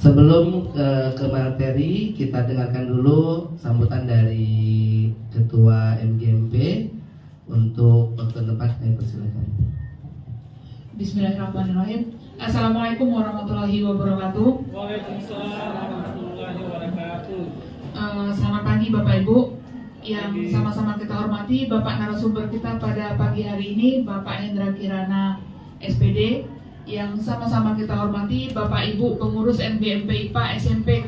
Sebelum ke materi, kita dengarkan dulu sambutan dari Ketua MGMP. Untuk waktu tempat saya persilakan. Bismillahirrahmanirrahim. Assalamualaikum warahmatullahi wabarakatuh. Waalaikumsalam warahmatullahi wabarakatuh. Selamat pagi Bapak Ibu yang sama-sama kita hormati. Bapak narasumber kita pada pagi hari ini Bapak Hendra Kirana SPD, yang sama-sama kita hormati Bapak Ibu pengurus MGMP IPA SMP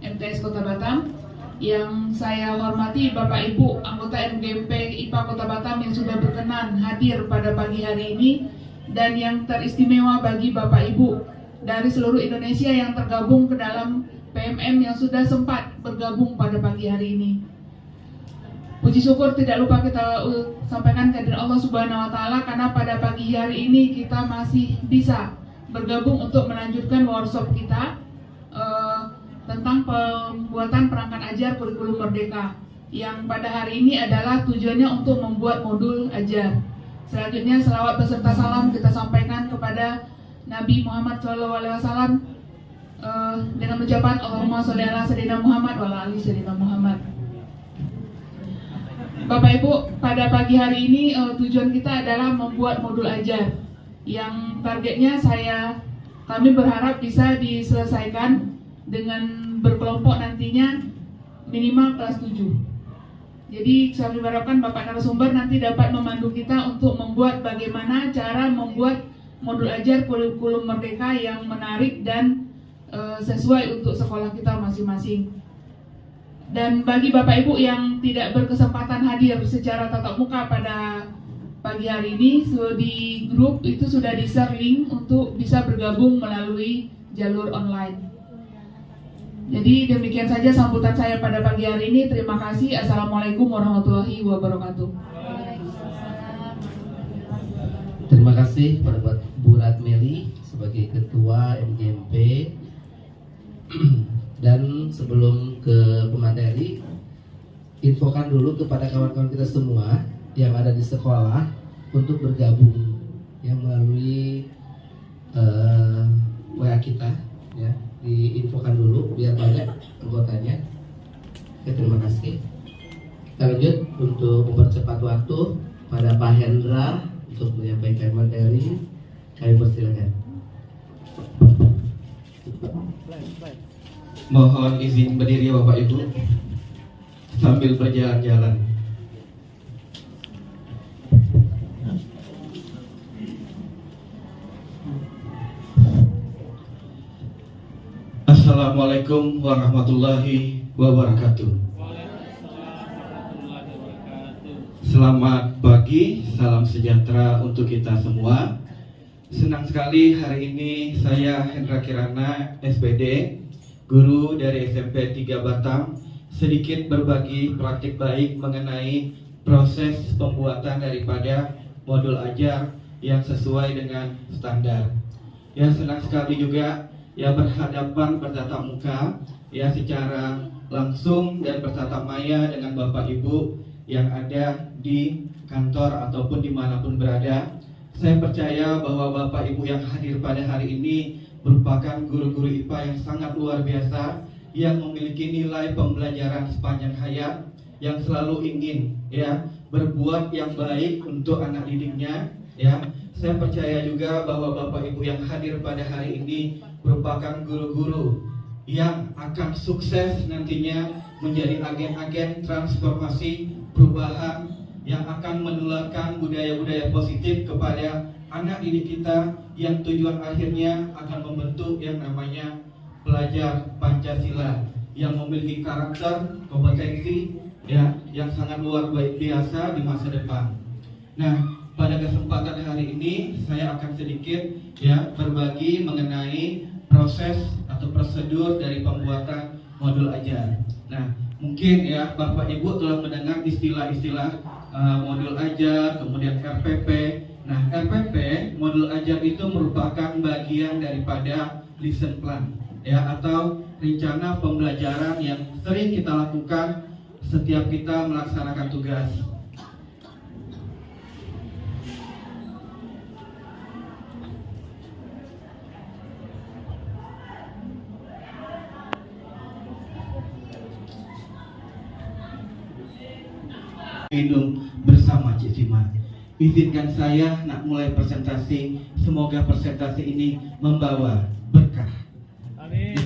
MTS Kota Batam, yang saya hormati Bapak Ibu anggota MGMP IPA Kota Batam yang sudah berkenan hadir pada pagi hari ini, dan yang teristimewa bagi Bapak Ibu dari seluruh Indonesia yang tergabung ke dalam PMM yang sudah sempat bergabung pada pagi hari ini. Puji syukur tidak lupa kita sampaikan kehadirat Allah Subhanahu wa Ta'ala, karena pada pagi hari ini kita masih bisa bergabung untuk melanjutkan workshop kita tentang pembuatan perangkat ajar kurikulum merdeka, yang pada hari ini adalah tujuannya untuk membuat modul ajar. Selanjutnya selawat beserta salam kita sampaikan kepada Nabi Muhammad SAW dengan ucapan Allahumma sholli ala sayyidina Muhammad wa ala ali sayyidina Muhammad. Bapak Ibu, pada pagi hari ini tujuan kita adalah membuat modul ajar yang targetnya kami berharap bisa diselesaikan dengan berkelompok nantinya minimal kelas 7. Jadi kami harapkan Bapak narasumber nanti dapat memandu kita untuk membuat bagaimana cara membuat modul ajar kurikulum merdeka yang menarik dan sesuai untuk sekolah kita masing-masing. Dan bagi Bapak Ibu yang tidak berkesempatan hadir secara tatap muka pada pagi hari ini, di grup itu sudah di-share link untuk bisa bergabung melalui jalur online. Jadi demikian saja sambutan saya pada pagi hari ini. Terima kasih. Assalamualaikum warahmatullahi wabarakatuh. Terima kasih kepada Bu Ratmeli sebagai Ketua MGMP. Dan sebelum ke pemateri, infokan dulu kepada kawan-kawan kita semua yang ada di sekolah untuk bergabung yang melalui WA kita, ya, diinfokan dulu biar banyak anggotanya. Oke, terima kasih. Kita lanjut untuk mempercepat waktu pada Pak Hendra untuk menyampaikan materi. Kami persilakan. Mohon izin berdiri Bapak Ibu sambil berjalan-jalan. Assalamualaikum warahmatullahi wabarakatuh. Selamat pagi, salam sejahtera untuk kita semua. Senang sekali hari ini saya Hendra Kirana SPD, guru dari SMP 3 Batam, sedikit berbagi praktik baik mengenai proses pembuatan daripada modul ajar yang sesuai dengan standar. Ya, senang sekali juga ya berhadapan bertatap muka ya secara langsung dan bertatap maya dengan Bapak Ibu yang ada di kantor ataupun dimanapun berada. Saya percaya bahwa Bapak Ibu yang hadir pada hari ini merupakan guru-guru IPA yang sangat luar biasa, yang memiliki nilai pembelajaran sepanjang hayat, yang selalu ingin ya berbuat yang baik untuk anak didiknya ya. Saya percaya juga bahwa Bapak Ibu yang hadir pada hari ini merupakan guru-guru yang akan sukses nantinya menjadi agen-agen transformasi perubahan yang akan menularkan budaya-budaya positif kepada anak didik kita yang tujuan akhirnya akan membentuk yang namanya pelajar Pancasila yang memiliki karakter, kompetensi ya yang sangat luar biasa di masa depan. Nah, pada kesempatan hari ini saya akan sedikit ya berbagi mengenai proses atau prosedur dari pembuatan modul ajar. Nah, mungkin ya Bapak Ibu telah mendengar istilah-istilah modul ajar, kemudian RPP. Nah, RPP modul ajar itu merupakan bagian daripada lesson plan ya atau rencana pembelajaran yang sering kita lakukan setiap kita melaksanakan tugas. Minum bersama Cik Sima. Izinkan saya nak mulai presentasi. Semoga presentasi ini membawa berkah. Amin.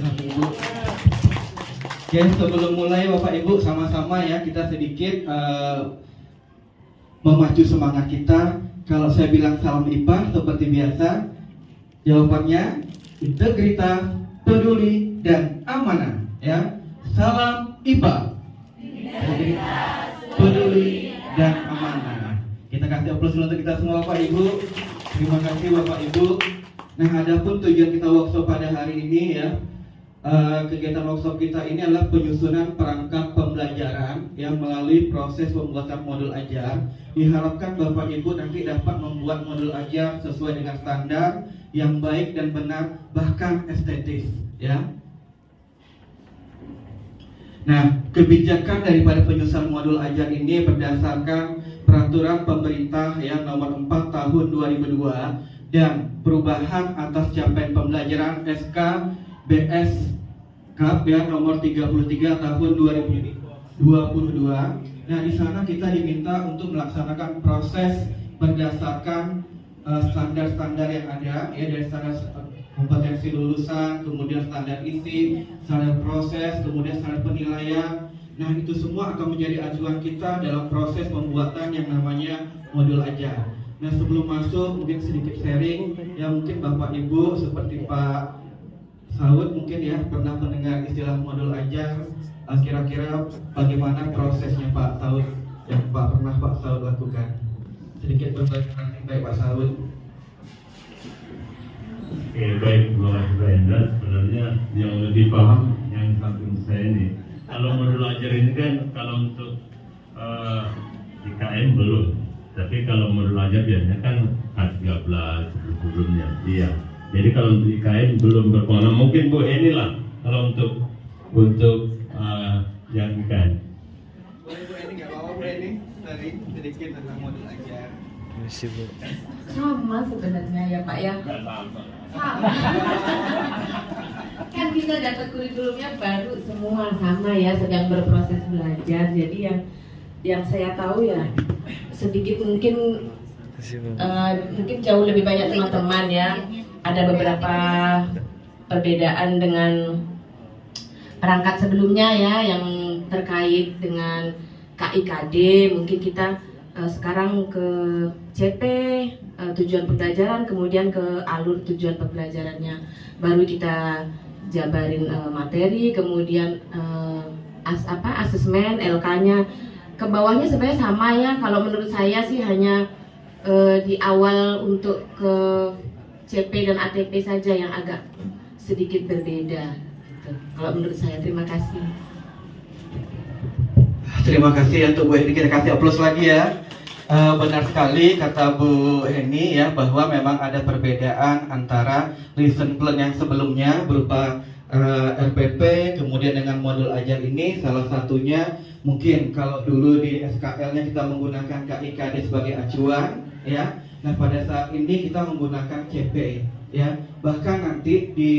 Oke, sebelum mulai Bapak Ibu sama-sama ya kita sedikit memacu semangat kita. Kalau saya bilang salam IPA seperti biasa, jawabannya integritas, peduli dan amanah ya. Salam IPA. Integritas, peduli dan amanah. Kita kasih aplaus untuk kita semua Bapak Ibu. Terima kasih Bapak Ibu. Nah, adapun tujuan kita workshop pada hari ini ya, kegiatan workshop kita ini adalah penyusunan perangkat pembelajaran yang melalui proses pembuatan modul ajar. Diharapkan Bapak Ibu nanti dapat membuat modul ajar sesuai dengan standar yang baik dan benar, bahkan estetis ya. Nah, kebijakan daripada penyusunan modul ajar ini berdasarkan peraturan pemerintah yang nomor 4 tahun 2002 dan perubahan atas capaian pembelajaran SK BS Kap ya nomor 33 tahun 2022. Nah, di sana kita diminta untuk melaksanakan proses berdasarkan standar-standar yang ada ya, dari standar kompetensi lulusan, kemudian standar isi, standar proses, kemudian standar penilaian. Nah, itu semua akan menjadi acuan kita dalam proses pembuatan yang namanya modul ajar. Nah, sebelum masuk mungkin sedikit sharing ya, mungkin Bapak Ibu seperti Pak Saud mungkin ya pernah mendengar istilah modul ajar. Kira-kira bagaimana prosesnya Pak Saud yang pernah Pak Saud lakukan? Sedikit berbagi nanti baik Pak Saud. Oke, baik, Pak Hendra. Sebenarnya yang lebih paham yang samping saya ini. Kalau modul ajar ini kan kalau untuk IKN belum, tapi kalau modul ajar biasanya kan K13 sebelumnya. Iya. Jadi kalau untuk IKN belum berpengalaman, mungkin Bu inilah kalau untuk yang IKN. Boleh Bu Eni, nggak apa-apa Bu Eni, tadi sedikit tentang modul ajar. Sama sebenarnya ya Pak ya. Nggak sama. Sama. Kan kita dapat kurikulumnya baru semua sama ya, sedang berproses belajar. Jadi yang saya tahu ya sedikit mungkin jauh lebih banyak teman-teman ya. Ada beberapa perbedaan dengan perangkat sebelumnya ya yang terkait dengan KIKD. Mungkin kita sekarang ke CP tujuan pembelajaran, kemudian ke alur tujuan pembelajarannya. Baru kita jabarin materi, kemudian asesmen LK-nya. Ke bawahnya sebenarnya sama ya. Kalau menurut saya sih hanya di awal untuk ke CP dan ATP saja yang agak sedikit berbeda. Kalau menurut saya, terima kasih. Terima kasih ya untuk Bu Heni, kita kasih aplaus lagi ya. Benar sekali kata Bu Heni ya, bahwa memang ada perbedaan antara lesson plan yang sebelumnya berupa RPP, kemudian dengan modul ajar ini. Salah satunya mungkin kalau dulu di SKL-nya kita menggunakan KIKD sebagai acuan ya. Nah, pada saat ini kita menggunakan CP ya. Bahkan nanti di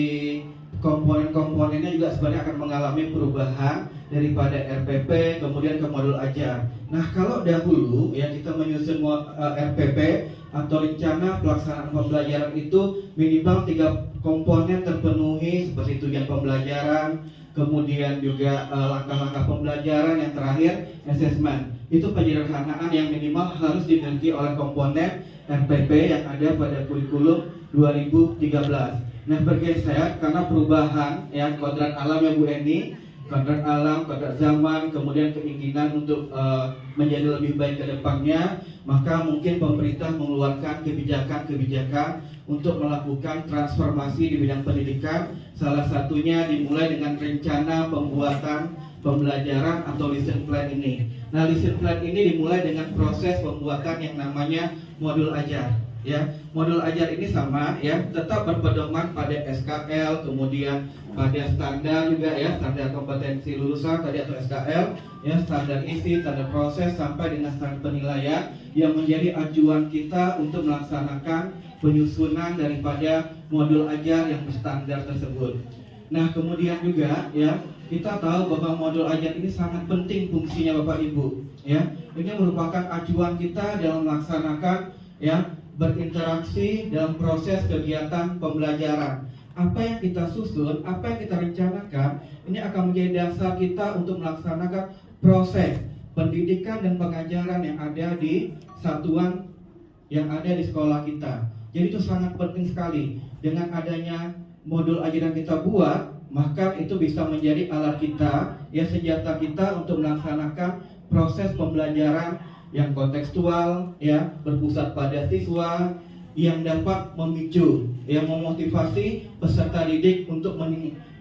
komponen-komponennya juga sebenarnya akan mengalami perubahan daripada RPP kemudian ke modul ajar. Nah, kalau dahulu ya kita menyusun RPP atau rencana pelaksanaan pembelajaran itu minimal 3 komponen terpenuhi, seperti tujuan pembelajaran, kemudian juga langkah-langkah pembelajaran, yang terakhir asesmen. Itu penyederhanaan yang minimal harus dimiliki oleh komponen RPP yang ada pada kurikulum 2013. Nah, bergeser karena perubahan ya kodrat alam ya Bu Eni, kodrat alam, kodrat zaman, kemudian keinginan untuk menjadi lebih baik ke depannya, maka mungkin pemerintah mengeluarkan kebijakan-kebijakan untuk melakukan transformasi di bidang pendidikan. Salah satunya dimulai dengan rencana pembuatan pembelajaran atau lesson plan ini. Nah, lesson plan ini dimulai dengan proses pembuatan yang namanya modul ajar. Ya, modul ajar ini sama ya, tetap berpedoman pada SKL, kemudian pada standar juga ya, standar kompetensi lulusan tadi atau SKL, ya, standar isi, standar proses sampai dengan standar penilaian yang menjadi acuan kita untuk melaksanakan penyusunan daripada modul ajar yang berstandar tersebut. Nah, kemudian juga ya, kita tahu bahwa modul ajar ini sangat penting fungsinya Bapak Ibu ya. Ini merupakan acuan kita dalam melaksanakan ya berinteraksi dalam proses kegiatan pembelajaran. Apa yang kita susun, apa yang kita rencanakan, ini akan menjadi dasar kita untuk melaksanakan proses pendidikan dan pengajaran yang ada di satuan yang ada di sekolah kita. Jadi itu sangat penting sekali. Dengan adanya modul ajar yang kita buat, maka itu bisa menjadi alat kita, ya senjata kita untuk melaksanakan proses pembelajaran yang kontekstual, ya berpusat pada siswa, yang dapat memicu, yang memotivasi peserta didik untuk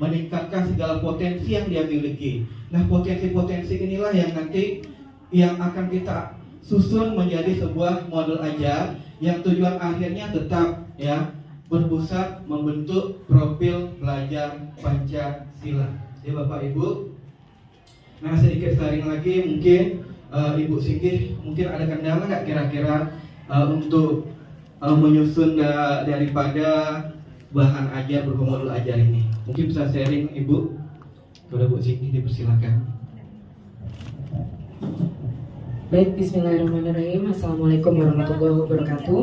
meningkatkan segala potensi yang dia miliki. Nah, potensi-potensi inilah yang nanti yang akan kita susun menjadi sebuah modul ajar yang tujuan akhirnya tetap ya berpusat membentuk profil pelajar Pancasila. Ya Bapak Ibu. Nah, sedikit sharing lagi mungkin Ibu Singgih mungkin ada kendala nggak kira-kira untuk menyusun daripada bahan ajar berupa modul ajar ini? Mungkin bisa sharing Ibu. Kepada Bu Singgih dipersilakan. Baik, bismillahirrahmanirrahim. Assalamualaikum warahmatullahi wabarakatuh.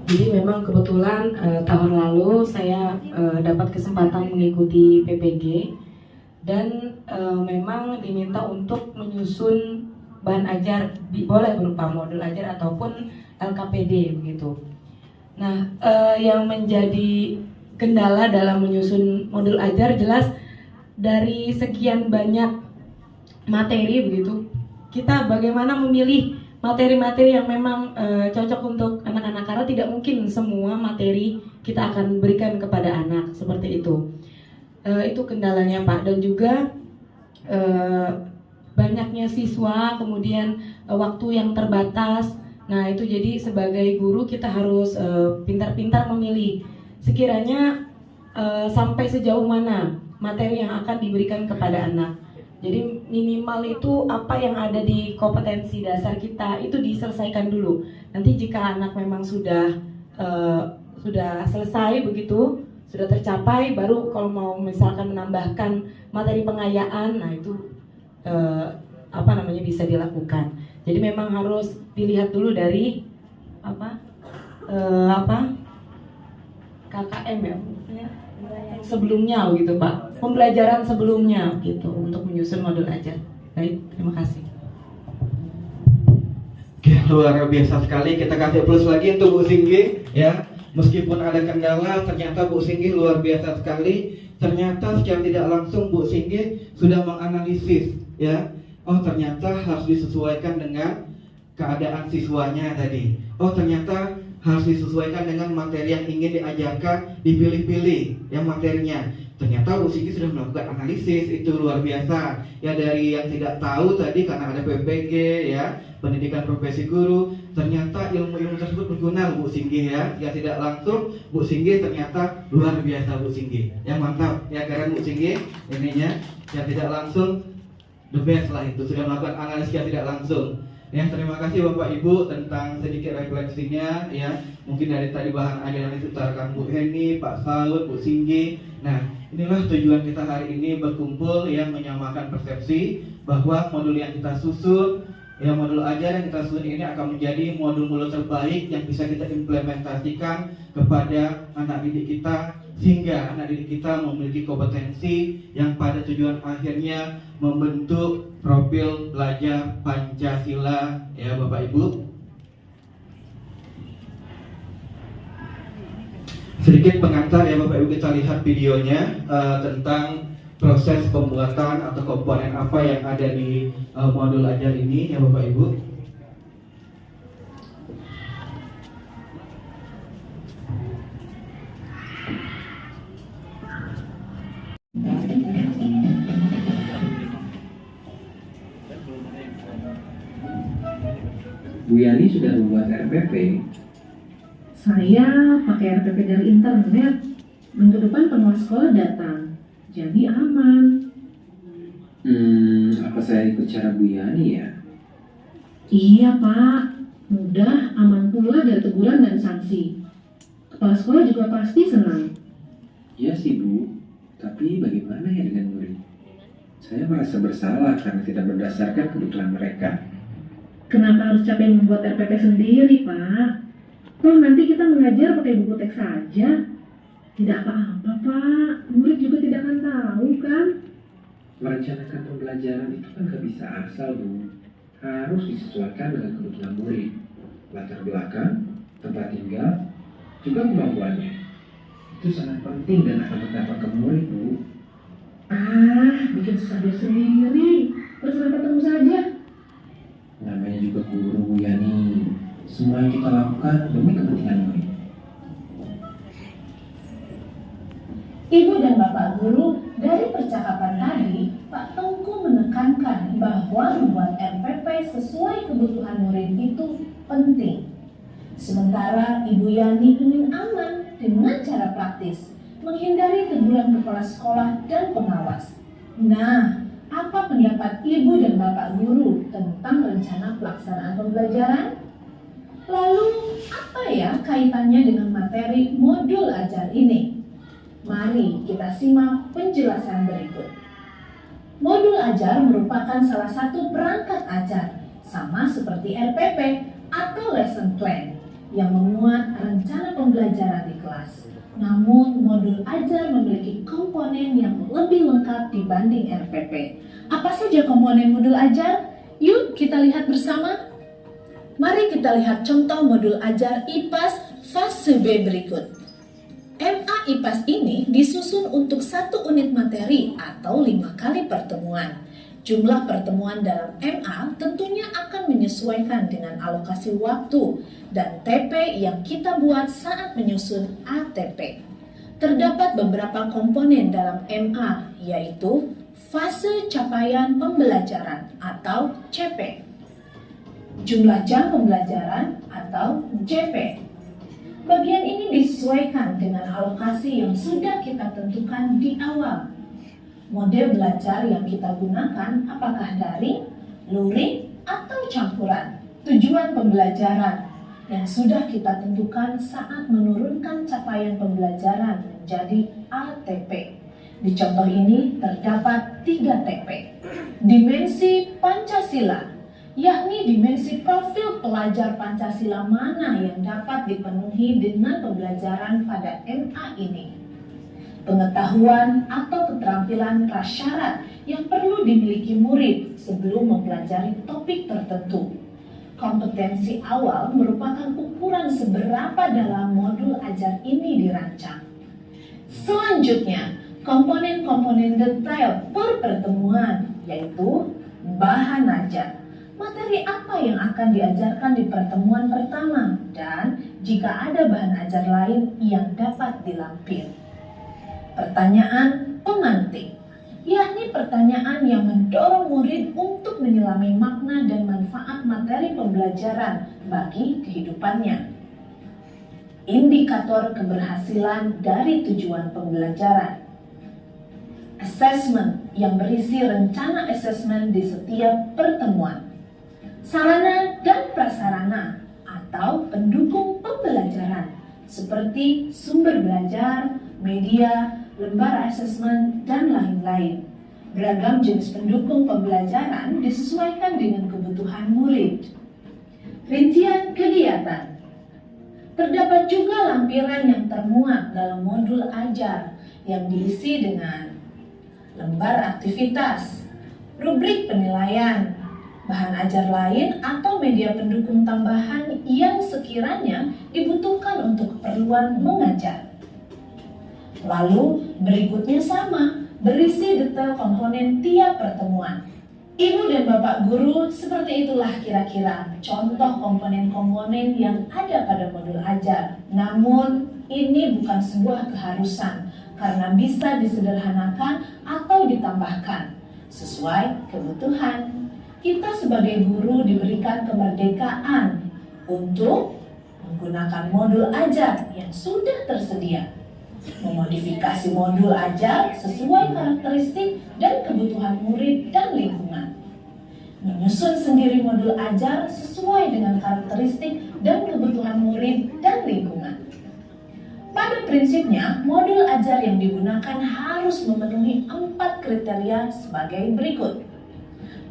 Jadi memang kebetulan tahun lalu saya dapat kesempatan mengikuti PPG dan memang diminta untuk menyusun bahan ajar, boleh berupa modul ajar ataupun LKPD begitu. Nah, yang menjadi kendala dalam menyusun modul ajar jelas dari sekian banyak materi begitu, kita bagaimana memilih materi-materi yang memang cocok untuk anak-anak, karena tidak mungkin semua materi kita akan berikan kepada anak seperti itu. Itu kendalanya Pak, dan juga banyaknya siswa, kemudian waktu yang terbatas. Nah itu jadi sebagai guru kita harus pintar-pintar memilih sekiranya sampai sejauh mana materi yang akan diberikan kepada anak. Jadi minimal itu apa yang ada di kompetensi dasar kita itu diselesaikan dulu. Nanti jika anak memang sudah selesai begitu, sudah tercapai, baru kalau mau misalkan menambahkan materi pengayaan, nah itu bisa dilakukan. Jadi memang harus dilihat dulu dari KKM ya sebelumnya gitu Pak, pembelajaran sebelumnya gitu untuk menyusun modul ajar. Baik, terima kasih. Oke, luar biasa sekali. Kita kasih plus lagi untuk Bu Singgih ya. Meskipun ada kendala, ternyata Bu Singgih luar biasa sekali. Ternyata secara tidak langsung Bu Singgih sudah menganalisis ya. Oh, ternyata harus disesuaikan dengan keadaan siswanya tadi. Oh, ternyata harus disesuaikan dengan materi yang ingin diajarkan, dipilih-pilih yang materinya. Ternyata Bu Singgih sudah melakukan analisis, itu luar biasa. Ya, dari yang tidak tahu tadi karena ada PPG ya, pendidikan profesi guru, ternyata ilmu-ilmu tersebut berguna Bu Singgih ya. Ya tidak langsung Bu Singgih ternyata luar biasa Bu Singgih. Yang mantap ya, karena Bu Singgih ininya ya tidak langsung the best lah, itu sudah melakukan analisis yang tidak langsung. Ya, terima kasih Bapak Ibu tentang sedikit refleksinya ya. Mungkin dari tadi bahan ajar yang diutarakan Bu Heni, Pak Saud, Bu Singgi. Nah, inilah tujuan kita hari ini berkumpul ya, menyamakan persepsi bahwa modul yang kita susun, ya modul ajar yang kita susun ini akan menjadi modul-modul terbaik yang bisa kita implementasikan kepada anak didik kita, sehingga anak didik kita memiliki kompetensi yang pada tujuan akhirnya membentuk profil belajar Pancasila ya Bapak Ibu. Sedikit pengantar ya Bapak Ibu, kita lihat videonya tentang proses pembuatan atau komponen apa yang ada di modul ajar ini ya Bapak Ibu. Bu Yani sudah membuat RPP. Saya pakai RPP dari internet. Minggu depan pengelola sekolah datang, jadi aman. Apa saya ikut cara Bu Yani ya? Iya Pak, mudah, aman pula dari teguran dan sanksi. Kepala sekolah juga pasti senang. Iya sih Bu, tapi bagaimana ya dengan murid? Saya merasa bersalah karena tidak berdasarkan kebutuhan mereka. Kenapa harus capek membuat RPP sendiri Pak? Toh nanti kita mengajar pakai buku teks saja. Tidak apa-apa Pak, murid juga tidak akan tahu kan? Merencanakan pembelajaran itu kan gak bisa asal Bu. Harus disesuaikan dengan kebutuhan murid, latar belakang, tempat tinggal, juga kemampuannya. Itu sangat penting dan akan berdampak ke murid Bu. Bikin susah dia sendiri. Terus ketemu saja. Namanya juga guru Bu Yani. Semua yang kita lakukan demi kepentingan murid. Ibu dan Bapak Guru, dari percakapan tadi, Pak Tengku menekankan bahwa membuat RPP sesuai kebutuhan murid itu penting. Sementara Ibu Yani ingin aman dengan cara praktis, menghindari teguran kepala sekolah dan pengawas. Nah, apa pendapat Ibu dan Bapak Guru tentang rencana pelaksanaan pembelajaran? Lalu, apa ya kaitannya dengan materi modul ajar ini? Mari kita simak penjelasan berikut. Modul ajar merupakan salah satu perangkat ajar, sama seperti RPP atau lesson plan, yang memuat rencana pembelajaran di kelas. Namun, modul ajar memiliki komponen yang lebih lengkap dibanding RPP. Apa saja komponen modul ajar? Yuk kita lihat bersama. Mari kita lihat contoh modul ajar IPAS fase B berikut. MA IPAS ini disusun untuk 1 unit materi atau 5 kali pertemuan. Jumlah pertemuan dalam MA tentunya akan menyesuaikan dengan alokasi waktu dan TP yang kita buat saat menyusun ATP. Terdapat beberapa komponen dalam MA, yaitu fase capaian pembelajaran atau CP, jumlah jam pembelajaran atau JP. Bagian ini disesuaikan dengan alokasi yang sudah kita tentukan di awal. Model belajar yang kita gunakan apakah daring, luring, atau campuran. Tujuan pembelajaran yang sudah kita tentukan saat menurunkan capaian pembelajaran menjadi ATP. Di contoh ini terdapat 3 TP. Dimensi Pancasila, yakni dimensi profil pelajar Pancasila mana yang dapat dipenuhi dengan pembelajaran pada MA ini. Pengetahuan atau keterampilan prasyarat yang perlu dimiliki murid sebelum mempelajari topik tertentu. Kompetensi awal merupakan ukuran seberapa dalam modul ajar ini dirancang. Selanjutnya, komponen-komponen detail per pertemuan, yaitu bahan ajar. Materi apa yang akan diajarkan di pertemuan pertama dan jika ada bahan ajar lain yang dapat dilampir. Pertanyaan pemantik, yakni pertanyaan yang mendorong murid untuk menyelami makna dan manfaat materi pembelajaran bagi kehidupannya. Indikator keberhasilan dari tujuan pembelajaran. Assessment yang berisi rencana assessment di setiap pertemuan. Sarana pendukung pembelajaran seperti sumber belajar, media, lembar asesmen, dan lain-lain. Beragam jenis pendukung pembelajaran disesuaikan dengan kebutuhan murid. Rincian kegiatan. Terdapat juga lampiran yang termuat dalam modul ajar yang diisi dengan lembar aktivitas, rubrik penilaian, bahan ajar lain atau media pendukung tambahan yang sekiranya dibutuhkan untuk keperluan mengajar. Lalu berikutnya sama, berisi detail komponen tiap pertemuan. Ibu dan Bapak Guru, seperti itulah kira-kira contoh komponen-komponen yang ada pada modul ajar. Namun, ini bukan sebuah keharusan karena bisa disederhanakan atau ditambahkan sesuai kebutuhan. Kita sebagai guru diberikan kemerdekaan untuk menggunakan modul ajar yang sudah tersedia, memodifikasi modul ajar sesuai karakteristik dan kebutuhan murid dan lingkungan, menyusun sendiri modul ajar sesuai dengan karakteristik dan kebutuhan murid dan lingkungan. Pada prinsipnya, modul ajar yang digunakan harus memenuhi 4 kriteria sebagai berikut.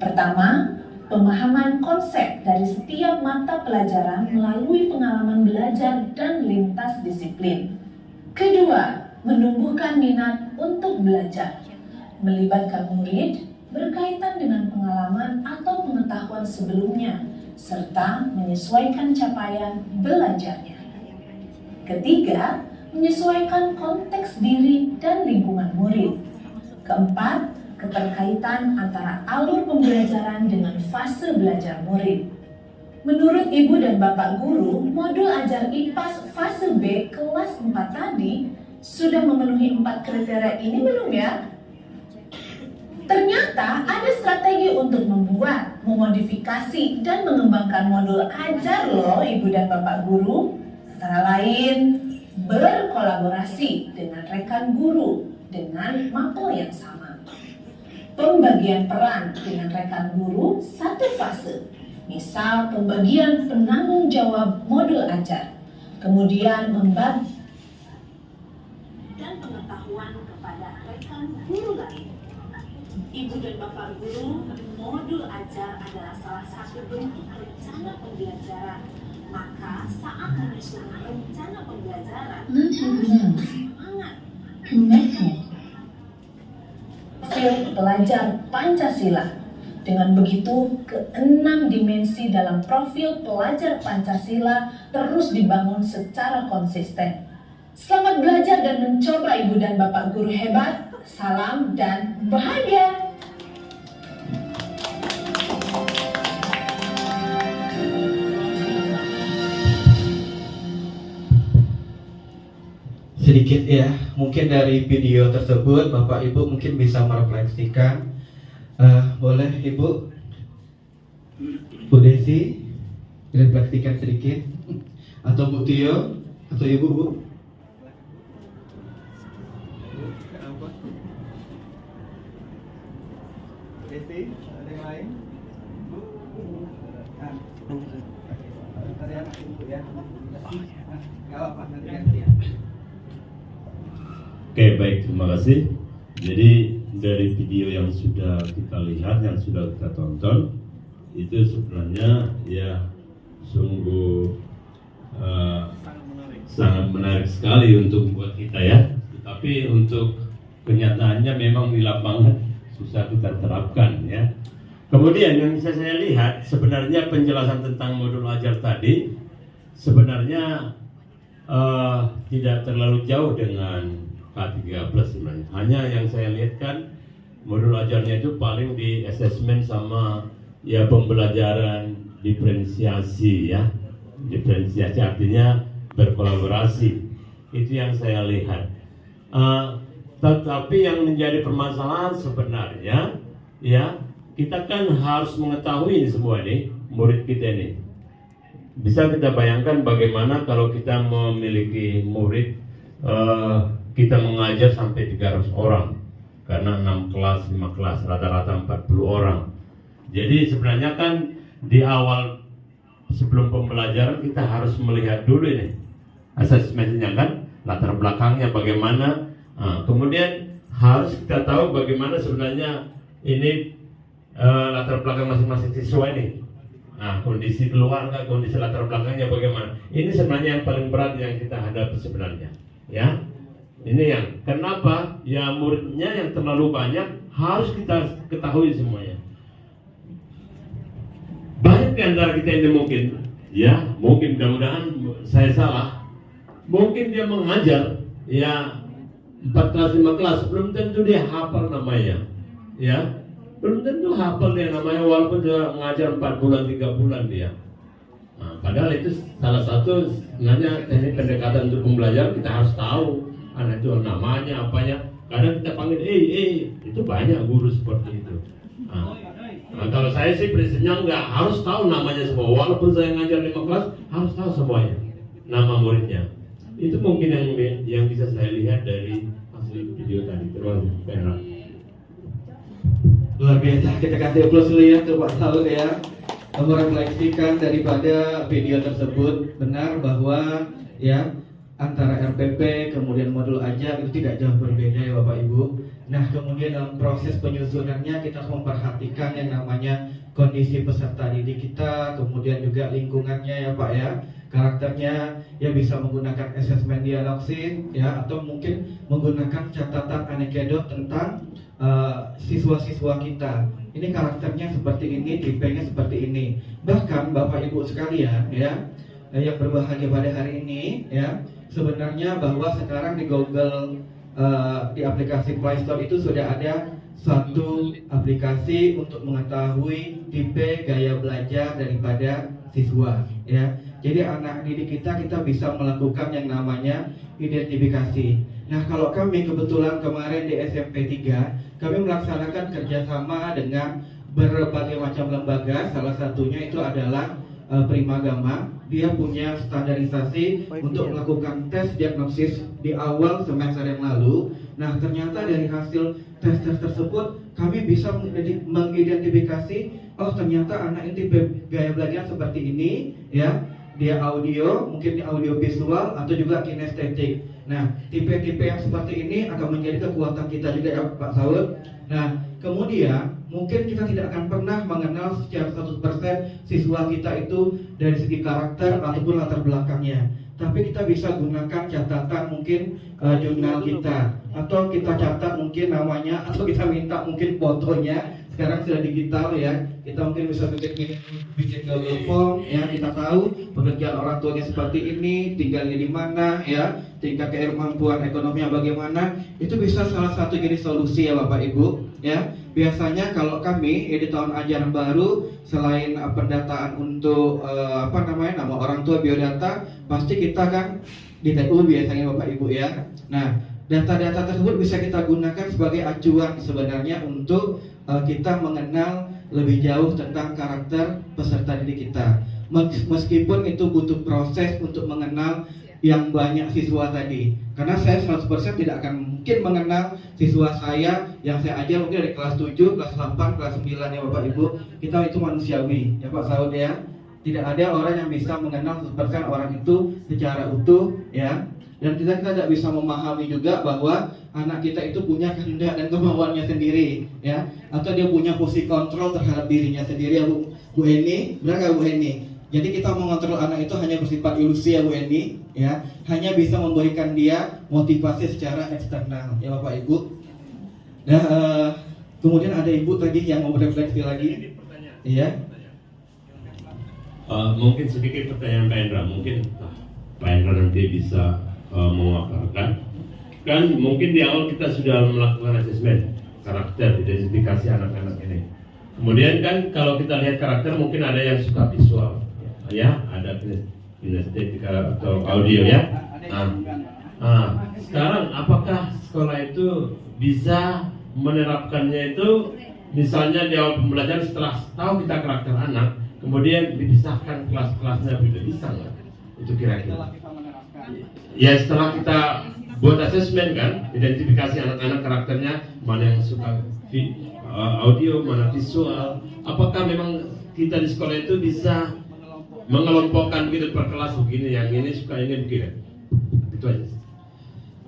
Pertama, pemahaman konsep dari setiap mata pelajaran melalui pengalaman belajar dan lintas disiplin. Kedua, menumbuhkan minat untuk belajar, melibatkan murid berkaitan dengan pengalaman atau pengetahuan sebelumnya, serta menyesuaikan capaian belajarnya. Ketiga, menyesuaikan konteks diri dan lingkungan murid. Keempat, keterkaitan antara alur pembelajaran dengan fase belajar murid. Menurut Ibu dan Bapak Guru, modul ajar IPAS fase B kelas 4 tadi sudah memenuhi 4 kriteria ini belum ya? Ternyata ada strategi untuk membuat, memodifikasi, dan mengembangkan modul ajar loh Ibu dan Bapak Guru. Antara lain, berkolaborasi dengan rekan guru dengan mapel yang sama. Pembagian peran dengan rekan guru satu fase. Misal pembagian penanggung jawab modul ajar, kemudian membagi dan pengetahuan kepada rekan guru lain. Ibu dan Bapak Guru, modul ajar adalah salah satu bentuk rencana pembelajaran. Maka saat menyusun rencana pembelajaran, harus semangat. Pelajar Pancasila. Dengan begitu, ke-6 dimensi dalam profil pelajar Pancasila terus dibangun secara konsisten. Selamat belajar dan mencoba Ibu dan Bapak Guru hebat. Salam dan bahagia. Sedikit ya, mungkin dari video tersebut Bapak Ibu mungkin bisa merefleksikan. Boleh Ibu, Bu Desi, refleksikan sedikit, atau Bu Tio, atau Ibu Bu. Desi, ada yang lain? Bu? Ada anak ibu ya? Gak apa-apa, nanti ganti ya. Oke, baik, terima kasih. Jadi dari video yang sudah kita lihat, yang sudah kita tonton, itu sebenarnya ya sungguh sangat menarik sekali untuk buat kita ya. Tapi untuk kenyataannya memang di lapangan susah kita terapkan ya. Kemudian yang bisa saya lihat sebenarnya penjelasan tentang modul ajar tadi sebenarnya tidak terlalu jauh dengan K3 Plus sebenarnya. Hanya yang saya lihat kan modul ajarnya itu paling di assessment sama ya pembelajaran diferensiasi ya. Diferensiasi artinya berkolaborasi. Itu yang saya lihat. Tetapi yang menjadi permasalahan sebenarnya ya, kita kan harus mengetahui ini semua ini, murid kita ini. Bisa kita bayangkan bagaimana kalau kita memiliki murid, kita mengajar sampai 300 orang karena 6 kelas, 5 kelas, rata-rata 40 orang. Jadi sebenarnya kan di awal sebelum pembelajaran kita harus melihat dulu ini asesmennya kan, latar belakangnya bagaimana. Kemudian harus kita tahu bagaimana sebenarnya ini latar belakang masing-masing siswa ini. Kondisi keluarga, kondisi latar belakangnya bagaimana. Ini sebenarnya yang paling berat yang kita hadapi sebenarnya. Ya, ini yang kenapa ya muridnya yang terlalu banyak harus kita ketahui semuanya. Banyak di antara kita ini mungkin, ya mungkin mudah-mudahan saya salah. Mungkin dia mengajar ya 4 kelas 5 kelas, belum tentu dia hafal namanya. Ya, belum tentu hafal dia namanya walaupun dia mengajar 4 bulan 3 bulan dia. Padahal itu salah satu sebenarnya teknik pendekatan untuk pembelajaran. Kita harus tahu anak itu namanya apanya. Kadang kita panggil itu banyak guru seperti itu. Kalau saya sih prinsipnya enggak, harus tahu namanya semua. Walaupun saya ngajar 5 kelas harus tahu semuanya nama muridnya. Itu mungkin yang bisa saya lihat dari hasil video tadi. Terima kasih. Luar biasa, kita kasih aplaus dulu ya untuk Pak Saud ya, merefleksikan daripada video tersebut. Benar bahwa ya antara RPP kemudian modul ajar itu tidak jauh berbeda ya Bapak Ibu. Nah kemudian dalam proses penyusunannya kita harus memperhatikan yang namanya kondisi peserta didik kita, kemudian juga lingkungannya ya Pak ya, karakternya, ya bisa menggunakan asesmen dialogsin ya, atau mungkin menggunakan catatan anekedot tentang siswa-siswa kita. Ini karakternya seperti ini, tipenya seperti ini. Bahkan Bapak Ibu sekalian ya, yang berbahagia pada hari ini ya, sebenarnya bahwa sekarang di Google di aplikasi Play Store itu sudah ada satu aplikasi untuk mengetahui tipe gaya belajar daripada siswa ya. Jadi anak didik kita bisa melakukan yang namanya identifikasi. Nah kalau kami kebetulan kemarin di SMP 3 kami melaksanakan kerjasama dengan berbagai macam lembaga. Salah satunya itu adalah Primagama. Dia punya standarisasi untuk melakukan tes diagnosis di awal semester yang lalu. Nah ternyata dari hasil tes tersebut kami bisa mengidentifikasi, oh ternyata anak ini tipe gaya belajar seperti ini ya. Dia audio, mungkin audio visual atau juga kinestetik. Nah, tipe-tipe yang seperti ini akan menjadi kekuatan kita juga ya Pak Saud. Nah, kemudian mungkin kita tidak akan pernah mengenal secara 100% siswa kita itu dari segi karakter ataupun latar belakangnya. Tapi kita bisa gunakan catatan mungkin jurnal kita, atau kita catat mungkin namanya, atau kita minta mungkin fotonya. Sekarang sudah digital ya, kita mungkin bisa bikin Google Form ya, kita tahu pekerjaan orang tuanya seperti ini, tinggalnya di mana ya, tingkat kemampuan ekonominya bagaimana. Itu bisa salah satu jadi solusi ya Bapak Ibu ya. Biasanya kalau kami di tahun ajaran baru, selain pendataan untuk nama orang tua biodata, pasti kita kan di TU biasanya Bapak Ibu ya. Nah data-data tersebut bisa kita gunakan sebagai acuan sebenarnya untuk kita mengenal lebih jauh tentang karakter peserta didik kita. Meskipun itu butuh proses untuk mengenal yang banyak siswa tadi. Karena saya 100% tidak akan mungkin mengenal siswa saya yang saya ajar mungkin dari kelas 7, kelas 8, kelas 9 ya Bapak Ibu. Kita itu manusiawi ya Pak Saud ya. Tidak ada orang yang bisa mengenal 100% orang itu secara utuh ya. Dan kita tidak bisa memahami juga bahwa anak kita itu punya kehendak dan kemauannya sendiri ya, atau dia punya fungsi kontrol terhadap dirinya sendiri ya Bu Eni, benar nggak Bu Eni? Jadi kita mengontrol anak itu hanya bersifat ilusi ya Bu Eni ya, hanya bisa memberikan dia motivasi secara eksternal ya Bapak Ibu. Nah kemudian ada Ibu tadi yang mau refleksi lagi iya. Mungkin sedikit pertanyaan Pak Hendra, mungkin Pak Hendra nanti bisa memaparkan. Kan mungkin di awal kita sudah melakukan asesmen karakter, identifikasi anak-anak ini. Kemudian kan kalau kita lihat karakter mungkin ada yang suka visual ya, ada kinestetika atau audio ya. Sekarang apakah sekolah itu bisa menerapkannya itu, misalnya di awal pembelajaran setelah tahu kita karakter anak, kemudian dipisahkan kelas-kelasnya, bisa nggak? Itu kira-kira. Ya setelah kita buat asesmen kan, identifikasi anak-anak karakternya, mana yang suka audio, mana visual. Apakah memang kita di sekolah itu bisa mengelompokkan gitu per kelas begini, yang ini suka ini begini. Itu aja.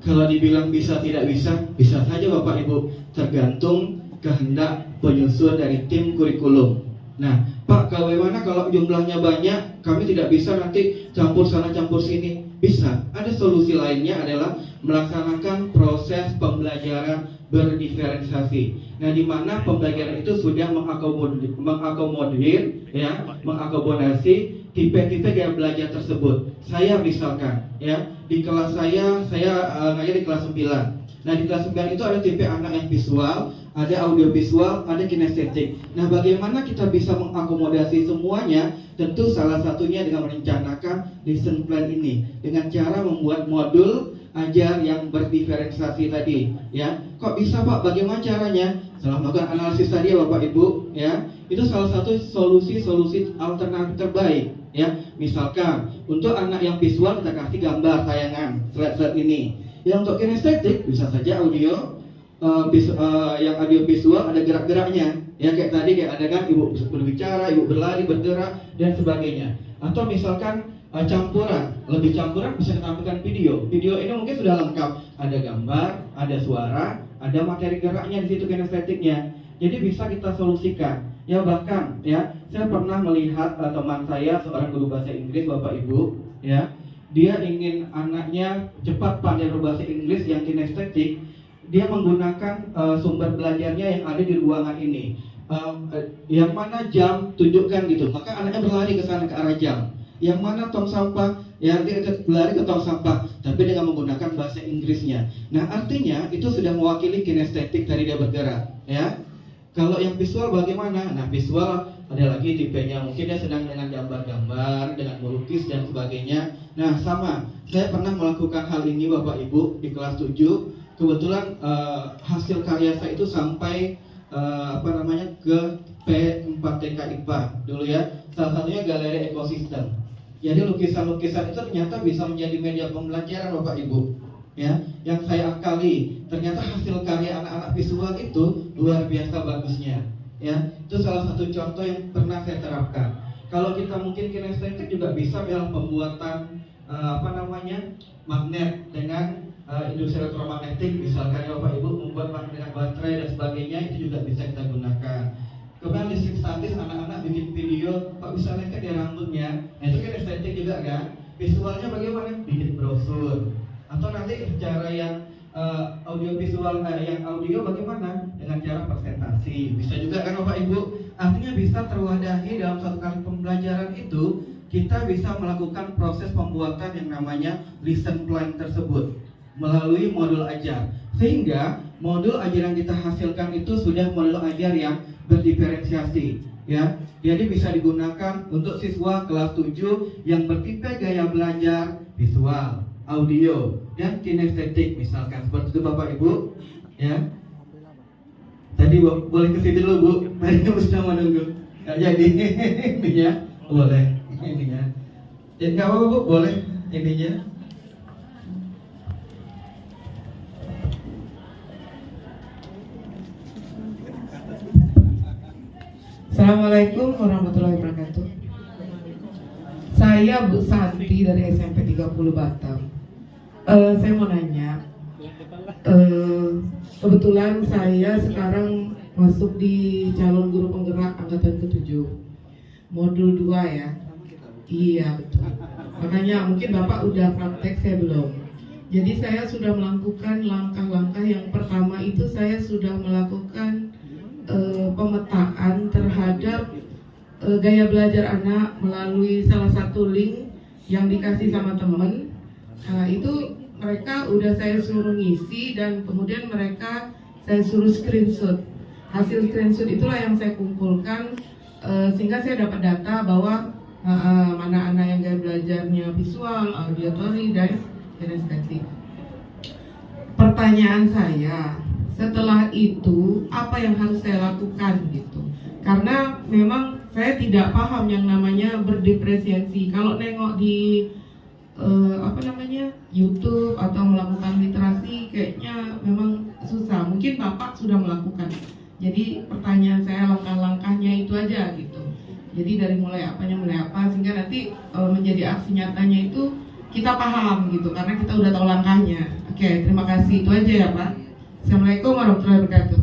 Kalau dibilang bisa tidak bisa, bisa saja Bapak Ibu, tergantung kehendak penyusun dari tim kurikulum. Nah, Pak, bagaimana kalau jumlahnya banyak, kami tidak bisa nanti campur sana campur sini? Bisa. Ada solusi lainnya adalah melaksanakan proses pembelajaran berdiferensiasi. Nah, di mana pembelajaran itu sudah mengakomodasi tipe-tipe gaya belajar tersebut. Saya misalkan, ya, di kelas saya ngajar di kelas 9. Nah, di kelas 9 itu ada tipe anak yang visual, ada audio visual, ada kinestetik. Nah, bagaimana kita bisa mengakomodasi semuanya? Tentu salah satunya dengan merencanakan lesson plan ini, dengan cara membuat modul ajar yang berdiferensiasi tadi, ya. Kok bisa, Pak? Bagaimana caranya? Setelah melakukan analisis tadi ya Bapak Ibu, ya, itu salah satu solusi alternatif terbaik, ya. Misalkan untuk anak yang visual kita kasih gambar tayangan slide ini. Yang untuk kinestetik bisa saja audio, yang audio visual ada gerak-geraknya, ya, kayak tadi kayak ada kan ibu berbicara, ibu berlari, bergerak dan sebagainya. Atau misalkan campuran, lebih campuran bisa ditampilkan video. Video ini mungkin sudah lengkap, ada gambar, ada suara, ada materi geraknya di situ kinestetiknya. Jadi bisa kita solusikan. Ya, bahkan ya, saya pernah melihat teman saya seorang guru bahasa Inggris, Bapak Ibu, ya. Dia ingin anaknya cepat pandai berbahasa Inggris yang kinestetik. Dia menggunakan sumber belajarnya yang ada di ruangan ini. Yang mana jam tunjukkan gitu. Maka anaknya berlari ke sana ke arah jam. Yang mana tong sampah, ya dia berlari ke tong sampah, tapi dengan menggunakan bahasa Inggrisnya. Nah, artinya itu sudah mewakili kinestetik dari dia bergerak, ya. Kalau yang visual bagaimana? Nah, visual ada lagi tipenya, mungkin dia sedang dengan gambar-gambar, dengan melukis dan sebagainya. Nah, sama, saya pernah melakukan hal ini Bapak Ibu di kelas 7. Kebetulan hasil karya saya itu sampai ke P4TK IPA dulu ya. Salah satunya galeri ekosistem. Jadi lukisan-lukisan itu ternyata bisa menjadi media pembelajaran Bapak Ibu, ya. Yang saya akali, ternyata hasil karya anak-anak visual itu luar biasa bagusnya, ya. Itu salah satu contoh yang pernah saya terapkan. Kalau kita mungkin kinestetik juga bisa dalam pembuatan magnet dengan industri elektromagnetik, misalkan ya Bapak Ibu membuat magnet dengan baterai dan sebagainya, itu juga bisa kita gunakan. Kemudian listrik statis, anak-anak bikin video, Pak bisa lengket ya rambutnya. Nah, itu kan estetik juga kan. Visualnya bagaimana? Bikin brosur. Atau nanti cara yang audio visual, yang audio bagaimana? Dengan cara presentasi. Bisa juga kan Bapak Ibu. Artinya bisa terwadahi dalam satu kali pembelajaran itu, kita bisa melakukan proses pembuatan yang namanya lesson plan tersebut melalui modul ajar. Sehingga modul ajar yang kita hasilkan itu sudah modul ajar yang berdiferensiasi, ya. Jadi bisa digunakan untuk siswa kelas 7 yang bertipe gaya belajar visual, audio, dan kinestetik misalkan. Seperti itu Bapak Ibu, ya. Tadi boleh ke situ dulu Bu, tadi sudah menunggu. Nggak jadi intinya, boleh intinya. Jadi nggak apa-apa Bu, boleh intinya. Assalamualaikum warahmatullahi wabarakatuh. Saya Bu Santi dari SMP 30 Batam. Saya mau nanya, kebetulan saya sekarang masuk di calon guru penggerak angkatan ke-7 modul 2 ya. Iya betul. Makanya mungkin Bapak udah praktek, saya belum. Jadi saya sudah melakukan langkah-langkah. Yang pertama itu saya sudah melakukan pemetaan terhadap gaya belajar anak melalui salah satu link yang dikasih sama temen. Itu mereka udah saya suruh ngisi dan kemudian saya suruh screenshot. Hasil screenshot itulah yang saya kumpulkan sehingga saya dapat data bahwa mana anak yang gaya belajarnya visual, auditory, dan kinestetik. Pertanyaan saya, setelah itu apa yang harus saya lakukan gitu? Karena memang saya tidak paham yang namanya berdiferensiasi. Kalau nengok di YouTube atau melakukan literasi kayaknya memang susah. Mungkin Bapak sudah melakukan. Jadi pertanyaan saya langkah-langkahnya itu aja gitu. Jadi dari mulai apa sehingga nanti menjadi aksi nyatanya itu kita paham gitu karena kita udah tahu langkahnya. Oke, terima kasih, itu aja ya Pak. Assalamualaikum warahmatullahi wabarakatuh.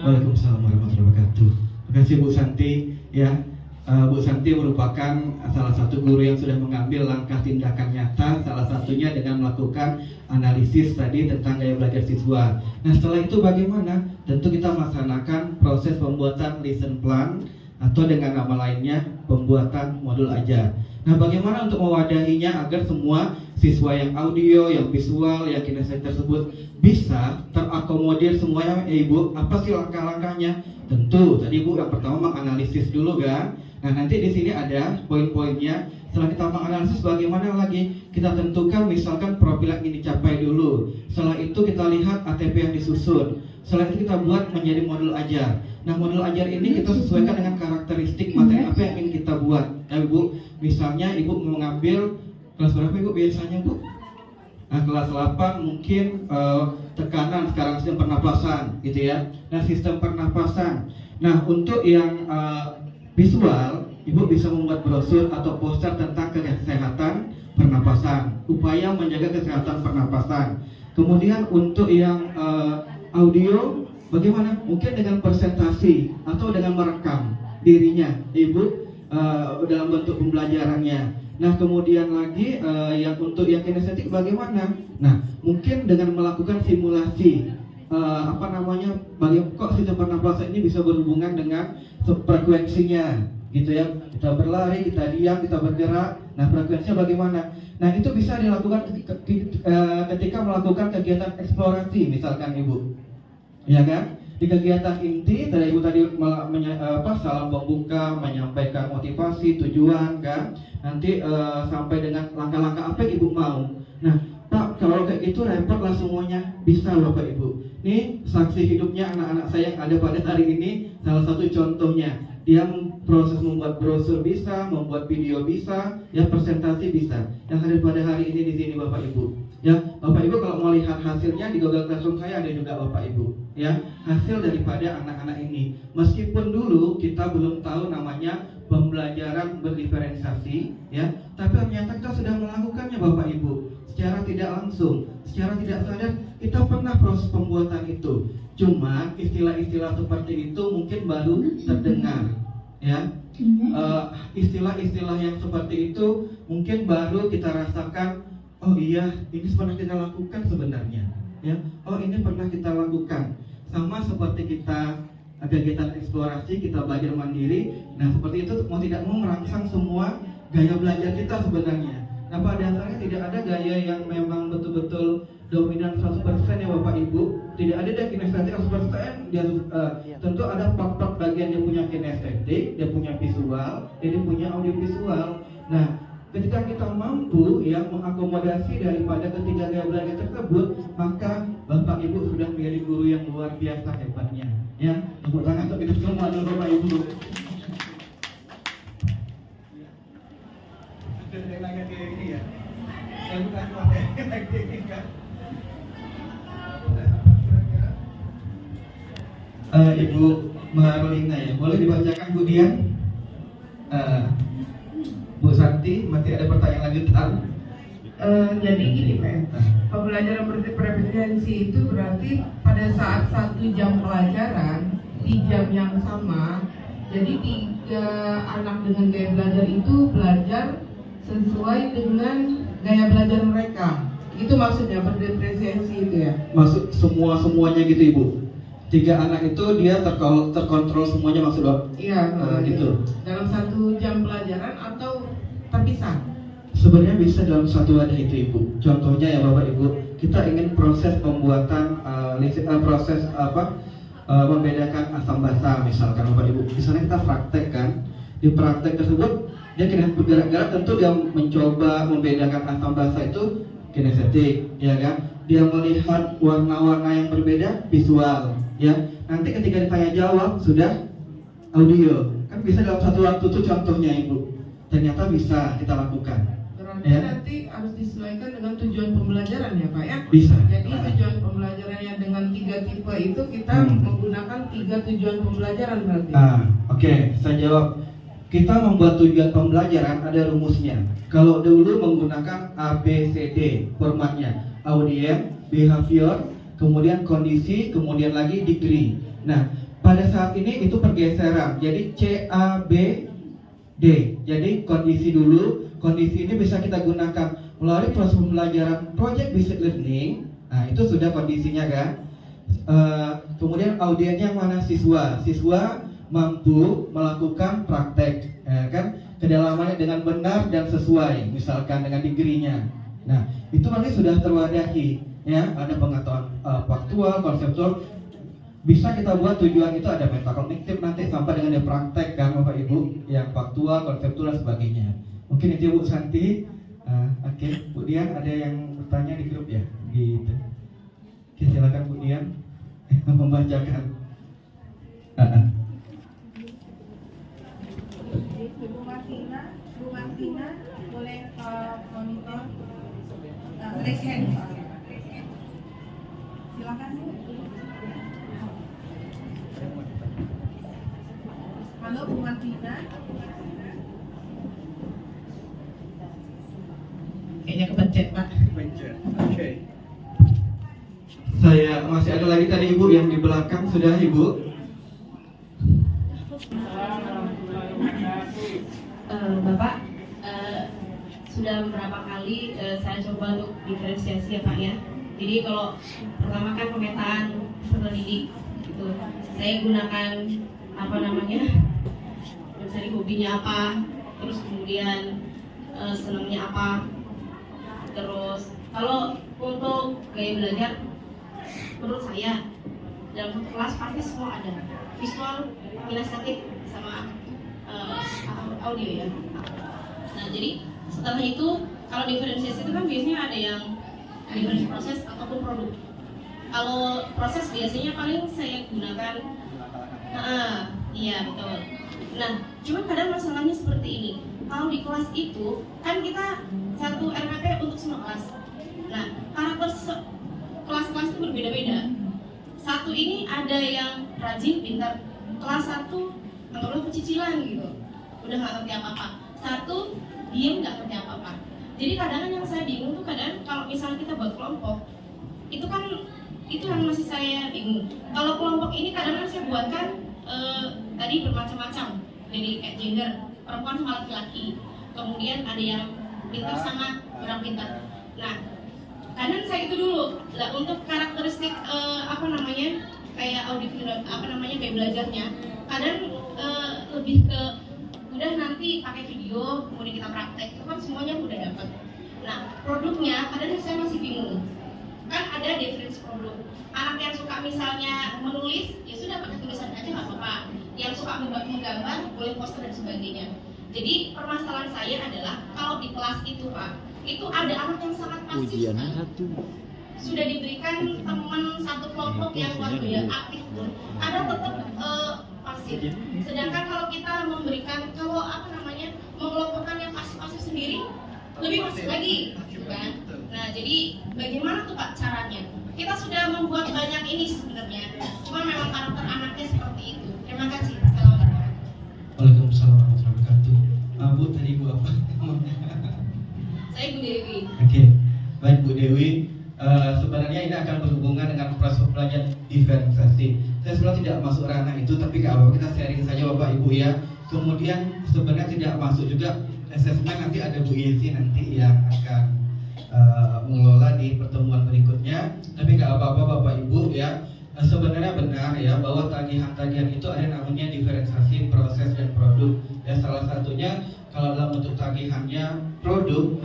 Waalaikumsalam warahmatullahi wabarakatuh. Terima kasih Bu Santi ya. Bu Santi merupakan salah satu guru yang sudah mengambil langkah tindakan nyata, salah satunya dengan melakukan analisis tadi tentang gaya belajar siswa. Nah setelah itu bagaimana? Tentu kita melaksanakan proses pembuatan lesson plan atau dengan nama lainnya pembuatan modul ajar. Nah bagaimana untuk mewadahinya agar semua siswa yang audio, yang visual, yang kinestetik tersebut bisa terakomodir semuanya Ibu? Apa sih langkah-langkahnya? Tentu tadi Ibu yang pertama menganalisis dulu kan. Nah nanti di sini ada poin-poinnya. Setelah kita menganalisis bagaimana lagi kita tentukan misalkan profil yang ingin dicapai dulu. Setelah itu kita lihat ATP yang disusun. Setelah itu kita buat menjadi modul ajar. Nah modul ajar ini kita sesuaikan dengan karakteristik materi apa yang ingin kita buat. Nah Ibu, misalnya Ibu mengambil kelas berapa Ibu biasanya Bu? Nah kelas 8 mungkin tekanan, sekarang sistem pernapasan gitu ya. Nah sistem pernapasan. Nah untuk yang visual, Ibu bisa membuat brosur atau poster tentang kesehatan pernapasan, upaya menjaga kesehatan pernapasan. Kemudian untuk yang audio, bagaimana? Mungkin dengan presentasi atau dengan merekam dirinya, Ibu dalam bentuk pembelajarannya. Nah kemudian lagi yang untuk yang kinestetik bagaimana? Nah mungkin dengan melakukan simulasi. Kok sistem pernapasan ini bisa berhubungan dengan frekuensinya gitu ya, kita berlari, kita diam, kita bergerak, nah frekuensinya bagaimana? Nah itu bisa dilakukan ketika melakukan kegiatan eksplorasi misalkan Ibu, ya kan? Di kegiatan inti dari Ibu tadi salam pembuka, menyampaikan motivasi, tujuan kan, nanti sampai dengan langkah-langkah apa yang Ibu mau. Nah Pak, kalau kayak gitu repot lah semuanya. Bisa Bapak Ibu. Ini saksi hidupnya anak-anak saya yang ada pada hari ini. Salah satu contohnya, dia proses membuat brosur bisa, membuat video bisa, ya presentasi bisa. Yang hadir pada hari ini di sini Bapak Ibu. Ya, Bapak Ibu kalau mau lihat hasilnya di Google Classroom saya ada juga Bapak Ibu. Ya, hasil daripada anak-anak ini. Meskipun dulu kita belum tahu namanya pembelajaran berdiferensiasi, ya, tapi ternyata kita sudah melakukannya Bapak Ibu. Secara tidak langsung, secara tidak sadar kita pernah proses pembuatan itu. Cuma istilah-istilah seperti itu mungkin baru terdengar, ya. Istilah-istilah yang seperti itu mungkin baru kita rasakan. Oh iya, ini pernah kita lakukan sebenarnya, ya. Oh ini pernah kita lakukan. Sama seperti kita kegiatan eksplorasi, kita belajar mandiri. Nah seperti itu mau tidak mau merangsang semua gaya belajar kita sebenarnya. Nah pada dasarnya tidak ada gaya yang memang betul-betul dominan 100% ya Bapak Ibu. Tidak ada yang kinestetik 100%. Tentu ada part-part bagian dia punya kinestetik, dia punya visual, dia punya audiovisual. Nah ketika kita mampu ya mengakomodasi daripada ketiga gaya belajar tersebut, maka Bapak Ibu sudah menjadi guru yang luar biasa hebatnya. Ya, tepuk tangan untuk kita semua dulu Bapak Ibu. Ibu Marlina ya, boleh dibacakan Bu Dian? Bu Santi, masih ada pertanyaan lanjutan? Jadi gini Pak, pembelajaran berpreferensi itu berarti pada saat 1 jam pelajaran di jam yang sama, jadi 3 anak dengan gaya belajar itu belajar sesuai dengan gaya belajar mereka. Itu maksudnya berdiferensiasi itu ya? Maksud semuanya gitu Ibu? 3 anak itu dia terkontrol semuanya maksud Bapak? Iya, gitu. Dalam 1 jam pelajaran atau terpisah? Sebenarnya bisa dalam satu wadah itu Ibu. Contohnya ya Bapak Ibu, kita ingin proses pembuatan membedakan asam basa misalkan Bapak Ibu. Di sana kita praktek kan. Di praktek tersebut dia kena bergerak-gerak, tentu dia mencoba membedakan asam basa itu kinestetik, ya kan? Dia melihat warna-warna yang berbeda visual, ya. Nanti ketika ditanya jawab sudah audio. Kan bisa dalam satu waktu itu contohnya Ibu. Ternyata bisa kita lakukan. Berarti ya? Nanti harus disesuaikan dengan tujuan pembelajaran ya Pak ya? Bisa. Jadi tujuan pembelajarannya dengan 3 tipe itu kita menggunakan 3 tujuan pembelajaran berarti. Oke, saya jawab. kita membuat tujuan pembelajaran ada rumusnya. Kalau dulu menggunakan ABCD formatnya, audien, behavior, kemudian kondisi, kemudian lagi degree. Nah, pada saat ini itu pergeseran, jadi CABD. Jadi kondisi dulu, kondisi ini bisa kita gunakan melalui proses pembelajaran project based learning. Nah, itu sudah kondisinya kan. Kemudian audiennya mana siswa? Siswa mampu melakukan praktek, ya kan, kedalamannya dengan benar dan sesuai, misalkan dengan degree-nya. Nah, itu nanti sudah terwadahi, ya, ada pengetahuan faktual, konseptual. Bisa kita buat tujuan itu ada metakognitif nanti sampai dengan praktek kan, Bapak Ibu, yang faktual, konseptual dan sebagainya. Mungkin itu Bu Santi. Oke, Bu Dian ada yang bertanya di grup ya? Gitu. Oke, silakan Bu Dian membacakan. Bu Martina boleh monitor raise hand. Silakan Bu. Halo Bu Martina. Kayaknya kepencet Pak. Oke. Saya masih ada lagi tadi Ibu yang di belakang, sudah Ibu? Bapak, sudah beberapa kali saya coba untuk diferensiasi ya Pak ya. Jadi kalau pertama kan pemetaan peserta didik gitu, saya gunakan apa namanya, mencari hobinya apa, terus kemudian senangnya apa, terus kalau untuk gaya belajar menurut saya dalam satu kelas pasti semua ada visual, kinestetik, sama audio ya. Nah jadi setelah itu kalau diferensiasi itu kan biasanya ada yang diferensiasi proses ataupun produk. Kalau proses biasanya paling saya gunakan iya betul. Nah cuma kadang masalahnya seperti ini. Kalau di kelas itu kan kita satu RPP untuk semua kelas. Nah karakter kelas-kelas itu berbeda-beda. Satu ini ada yang rajin, pintar. Kelas 1 anggaplah pecicilan gitu, udah nggak ngerti apa-apa. Satu diem nggak ngerti apa-apa. Jadi kadang-kadang yang saya bingung tuh kadang kalau misalnya kita buat kelompok, itu kan itu yang masih saya bingung. Kalau kelompok ini kadang-kadang saya buatkan tadi bermacam-macam, jadi kayak gender, perempuan sama laki-laki. Kemudian ada yang pintar sama kurang pintar. Nah kadang saya itu dulu lah untuk karakteristik apa namanya kayak audisi apa namanya kayak belajarnya kadang lebih ke udah nanti pakai video kemudian kita praktek itu kan semuanya udah dapat. Nah produknya kadang saya masih bingung kan ada diferensi produk. Anak yang suka misalnya menulis ya sudah pakai tulisan aja nggak apa-apa. Yang suka menggambar boleh poster dan sebagainya. Jadi permasalahan saya adalah kalau di kelas itu Pak itu ada anak yang sangat pasif kan? Sudah diberikan teman satu kelompok yang luar biasa aktif pun ada tetap pasif. Sedangkan kalau kita memberikan kalau apa namanya mengelompokkan yang pasif-pasif sendiri lebih pasif lagi kan? Nah jadi bagaimana tuh Pak caranya? Kita sudah membuat banyak ini sebenarnya cuma memang karakter anaknya seperti itu. Terima kasih. Assalamualaikum. Waalaikumsalam warahmatullahi wabarakatuh. Bu tadi Bu apa? Saya Bu Dewi. Oke, baik Bu Dewi. Sebenarnya ini akan berhubungan dengan proses pembelajaran diferensiasi. Saya sebenarnya tidak masuk ranah itu, tapi kalau kita sharing saja Bapak Ibu ya. Kemudian sebenarnya tidak masuk juga asesmen, nanti ada Bu Yesi nanti yang akan mengelola di pertemuan berikutnya. Tapi nggak apa-apa Bapak Ibu ya. Sebenarnya benar ya bahwa tagihan-tagihan itu ada namanya diferensiasi proses dan produk. Ya salah satunya kalau dalam bentuk tagihannya produk,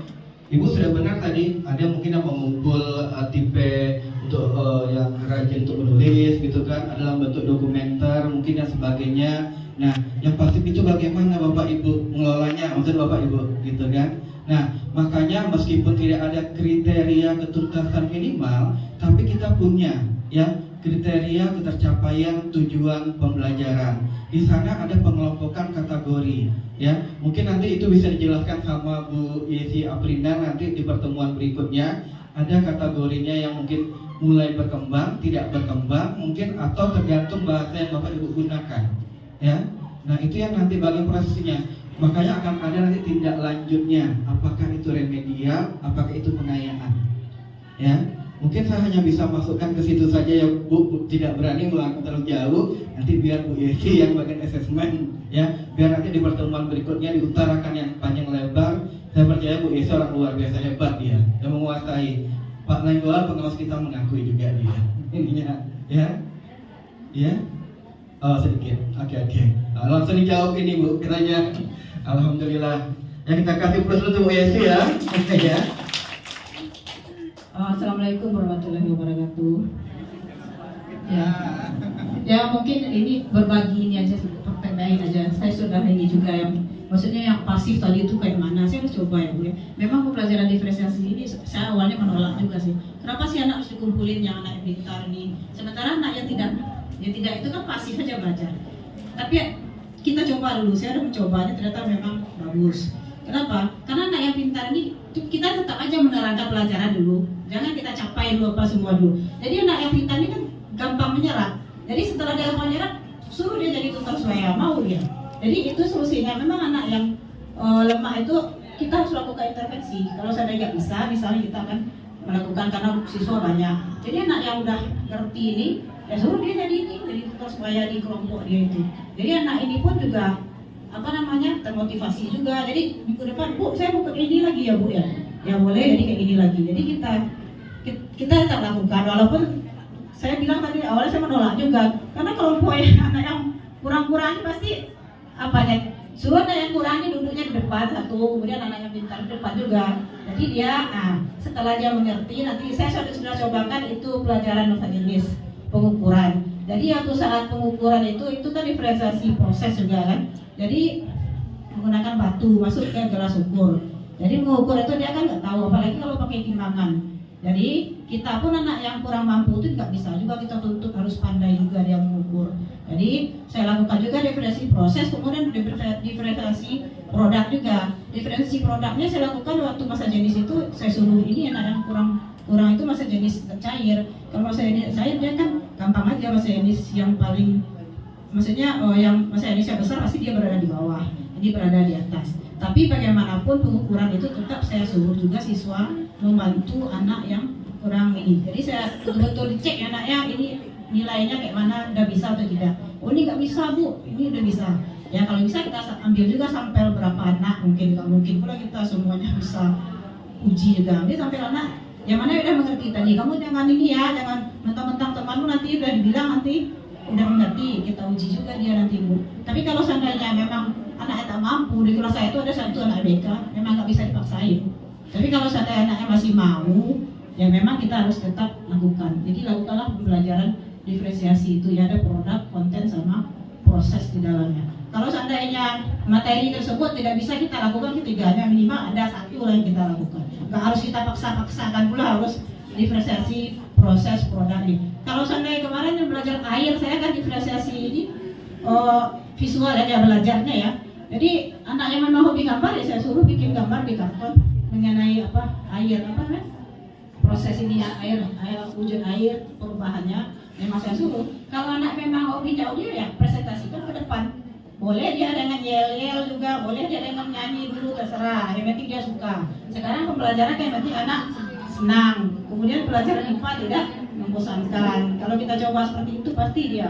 Ibu sudah benar tadi ada mungkin yang mengumpul tipe untuk yang rajin untuk menulis gitu kan, ada dalam bentuk dokumenter mungkin dan sebagainya. Nah yang pasif itu bagaimana Bapak Ibu mengelolanya, maksud Bapak Ibu gitu kan. Nah makanya meskipun tidak ada kriteria ketuntasan minimal, tapi kita punya ya kriteria ketercapaian tujuan pembelajaran. Di sana ada pengelompokan kategori, ya. Mungkin nanti itu bisa dijelaskan sama Bu Yesi Aprina nanti di pertemuan berikutnya. Ada kategorinya yang mungkin mulai berkembang, tidak berkembang, mungkin atau tergantung bahasa yang Bapak Ibu gunakan, ya. Nah itu yang nanti bagian prosesnya. Makanya akan ada nanti tindak lanjutnya. Apakah itu remedial, apakah itu pengayaan. Ya, mungkin saya hanya bisa masukkan ke situ saja ya Bu, tidak berani melangkah terlalu jauh. Nanti biar Bu Yesi yang bagian asesmen ya, biar nanti di pertemuan berikutnya diutarakan yang panjang lebar. Saya percaya Bu Yesi orang luar biasa hebat dia, yang menguasai. Pak Nainggolan pengawas kita mengakui juga dia. Ininya ya. Oh sedikit, oke. Langsung dijawab ini Bu, kiranya. Alhamdulillah. Ya kita kasih plus untuk Bu Yesi ya. Ya. Assalamualaikum warahmatullahi wabarakatuh. Ya mungkin ini berbagi ini aja, praktek lain aja. Saya sudah ini juga yang maksudnya yang pasif tadi itu kayak mana? Saya harus coba ya Bu ya. Memang pembelajaran diferensiasi ini saya awalnya menolak juga sih. Kenapa sih anak harus dikumpulin yang anak pintar ini? Sementara anak yang tidak itu kan pasif aja belajar. Tapi ya, kita coba dulu. Saya udah mencobanya ternyata memang bagus. Kenapa? Karena anak yang pintar ini kita tetap aja menerangkan pelajaran dulu. Jangan kita capai dulu apa semua dulu. Jadi anak yang pintar ini kan gampang menyerap. Jadi setelah dia gampang menyerap, suruh dia jadi tutor swasta, mau dia. Jadi itu solusinya. Memang anak yang lemah itu kita harus lakukan intervensi. Kalau saya nggak bisa, misalnya kita akan melakukan karena siswa banyak. Jadi anak yang udah ngerti ini, ya suruh dia jadi tutor swasta di kelompok dia itu. Jadi anak ini pun juga termotivasi juga. Jadi minggu depan Bu saya mau ke ini lagi ya Bu ya boleh, jadi kayak gini lagi. Jadi kita tetap lakukan walaupun saya bilang tadi awalnya saya menolak juga karena kelompok anak yang kurang-kurang pasti suruh anak yang kurang ini duduknya di depan satu, kemudian anak yang pintar di depan juga. Jadi dia setelah dia mengerti nanti saya sudah cobakan itu pelajaran bahasa Inggris pengukuran. Jadi waktu saat pengukuran itu kan diferensiasi proses juga kan. Jadi menggunakan batu masuk ke gelas ukur. Jadi mengukur itu dia kan nggak tahu, apalagi kalau pakai timbangan. Jadi kita pun anak yang kurang mampu itu nggak bisa juga kita tuntut harus pandai juga dia mengukur. Jadi saya lakukan juga diferensiasi proses, kemudian diferensiasi produk juga. Diferensiasi produknya saya lakukan waktu masa jenis itu saya suruh ini anak yang kurang itu masa jenis cair. Kalau masa jenis cair dia kan gampang aja, masa jenis yang paling maksudnya yang masa jenis yang besar pasti dia berada di bawah, ini berada di atas. Tapi bagaimanapun pengukuran itu tetap saya suruh juga siswa membantu anak yang kurang ini. Jadi saya betul-betul dicek anaknya ini nilainya kayak mana, udah bisa atau tidak. Oh ini nggak bisa Bu, ini udah bisa. Ya kalau bisa kita ambil juga sampel berapa anak, mungkin pula kita semuanya bisa uji juga. Ambil sampel anak yang mana udah mengerti tadi. Kamu jangan ini ya, jangan mentang-mentang temanmu nanti udah dibilang nanti udah mengerti, kita uji juga dia nanti Bu. Tapi kalau seandainya memang anak tak mampu, di kelas saya itu ada satu anak BK, memang nggak bisa dipaksain. Tapi kalau seandainya anaknya masih mau, ya memang kita harus tetap lakukan. Jadi lakukanlah pembelajaran diferensiasi itu ya, ada produk, konten sama proses di dalamnya. Kalau seandainya materi tersebut tidak bisa kita lakukan ketiganya, minimal ada satu yang kita lakukan. Nggak harus kita paksakan pula harus diferensiasi proses produk ini. Kalau seandainya kemarin yang belajar air, saya kan diferensiasi ini visual aja belajarnya ya. Jadi anak yang memang hobi gambar ya saya suruh bikin gambar di karton mengenai air proses ini ya, air wujud air perubahannya. Memang saya suruh. Kalau anak memang hobinya audio ya presentasikan ke depan. Boleh dia dengan yel-yel juga, boleh dia dengan nyanyi dulu, terserah. Yang penting dia suka. Sekarang pembelajaran kayak penting anak senang. Kemudian pelajaran IPA tidak membosankan. Kalau kita coba seperti itu pasti dia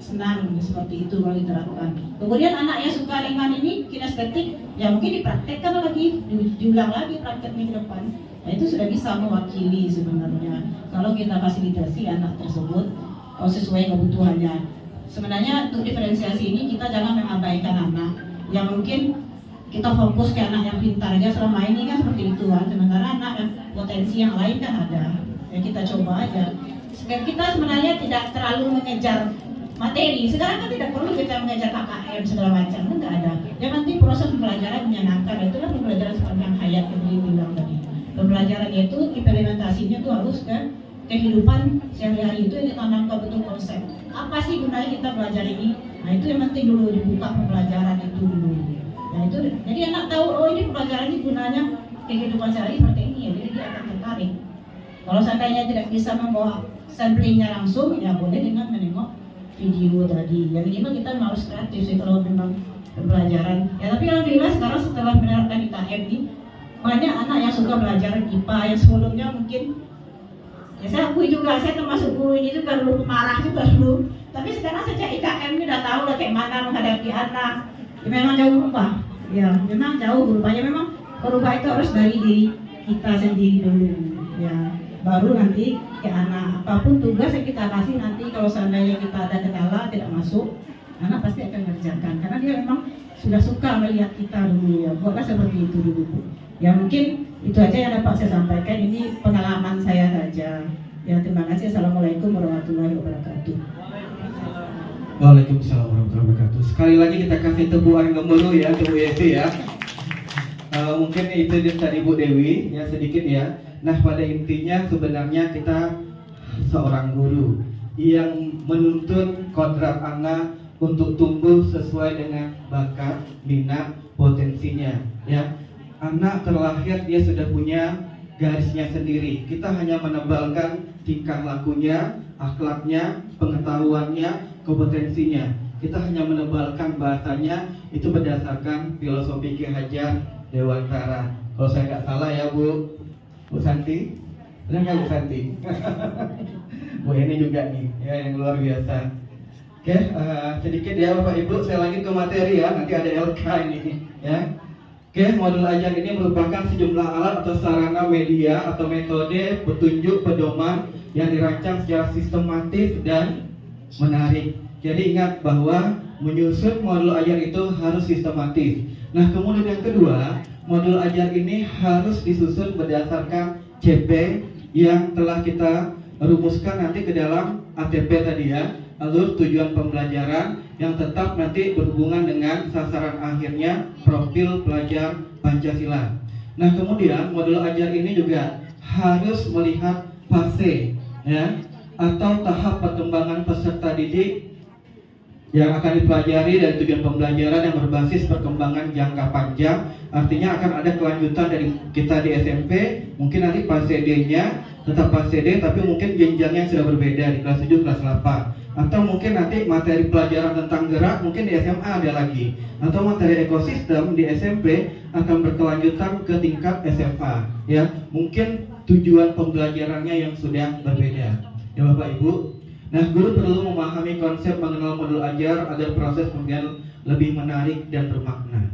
senang seperti itu kalau kita lakukan. Kemudian anak yang suka dengan ini kinestetik, ya mungkin dipraktekkan lagi, diulang lagi praktek minggu depan. Nah itu sudah bisa mewakili sebenarnya. Kalau kita fasilitasi anak tersebut sesuai kebutuhannya. Sebenarnya untuk diferensiasi ini kita jangan mengabaikan anak yang mungkin kita fokus ke anak yang pintar aja selama ini kan seperti itu kan. Sementara anak yang potensi yang lain kan ada. Ya kita coba aja. Kita sebenarnya tidak terlalu mengejar materi. Sekarang kan tidak perlu kita mengejar KKM segala macam, kan nggak ada. Yang penting proses pembelajaran menyenangkan. Itulah pembelajaran sepanjang hayat yang dibilang tadi. Pembelajaran itu implementasinya tuh harus ke kehidupan sehari-hari itu yang ditanamkan betul konsep. Apa sih gunanya kita belajar ini? Nah itu yang penting dulu dibuka pembelajaran itu dulu. Nah itu jadi anak tahu oh ini pembelajaran ini gunanya kehidupan sehari seperti ini ya. Jadi dia akan tertarik. Kalau seandainya tidak bisa membawa samplingnya langsung, ya boleh dengan menengok video tadi. Ya minimal kita harus kreatif sih kalau memang pembelajaran. Ya tapi alhamdulillah sekarang setelah menerapkan IKM ini banyak anak yang suka belajar IPA yang sebelumnya mungkin ya saya akui juga, saya termasuk guru ini juga dulu pemarah juga dulu. Tapi sekarang sejak IKM ini udah tahu lah kayak mana menghadapi anak. Ya memang jauh berubah. Ya memang jauh berubah. Ya memang berubah itu harus dari diri kita sendiri dulu. Ya baru nanti ke anak. Apapun tugas yang kita kasih nanti kalau seandainya kita ada kendala tidak masuk, anak pasti akan mengerjakan. Karena dia memang sudah suka melihat kita dulu ya. Buatlah seperti itu dulu. Ya mungkin itu aja yang dapat saya sampaikan. Ini pengalaman saya saja. Ya terima kasih. Assalamualaikum warahmatullahi wabarakatuh. Waalaikumsalam warahmatullahi wabarakatuh. Sekali lagi kita kasih tepukan gemuruh ya ke Bu Yesi ya. Mungkin itu tadi Bu Dewi ya sedikit ya. Nah pada intinya sebenarnya kita seorang guru yang menuntun kodrat anak untuk tumbuh sesuai dengan bakat, minat, potensinya ya. Anak terlahir dia sudah punya garisnya sendiri. Kita hanya menebalkan tingkah lakunya, akhlaknya, pengetahuannya, kompetensinya. Kita hanya menebalkan bahasanya itu berdasarkan filosofi Ki Hajar Dewantara. Kalau saya nggak salah ya Bu Santi, benar nggak Bu Santi? Bu ini juga nih, ya yang luar biasa. Oke, sedikit ya Bapak Ibu, saya lanjut ke materi ya. Nanti ada LK ini, ya. Oke, modul ajar ini merupakan sejumlah alat atau sarana media atau metode petunjuk pedoman yang dirancang secara sistematis dan menarik. Jadi ingat bahwa menyusun modul ajar itu harus sistematis. Nah, kemudian yang kedua, modul ajar ini harus disusun berdasarkan CP yang telah kita rumuskan nanti ke dalam ATP tadi ya. Alur tujuan pembelajaran yang tetap nanti berhubungan dengan sasaran akhirnya profil pelajar Pancasila. Nah, kemudian modul ajar ini juga harus melihat fase ya atau tahap perkembangan peserta didik yang akan dipelajari dari tujuan pembelajaran yang berbasis perkembangan jangka panjang. Artinya akan ada kelanjutan dari kita di SMP, mungkin nanti fase D-nya tetap fase D tapi mungkin jenjangnya sudah berbeda di kelas 7, kelas 8. Atau mungkin nanti materi pelajaran tentang gerak mungkin di SMA ada lagi. Atau materi ekosistem di SMP akan berkelanjutan ke tingkat SMA. Ya, mungkin tujuan pembelajarannya yang sudah berbeda. Ya Bapak Ibu. Nah, guru perlu memahami konsep mengenal modul ajar agar proses pembelajaran lebih menarik dan bermakna.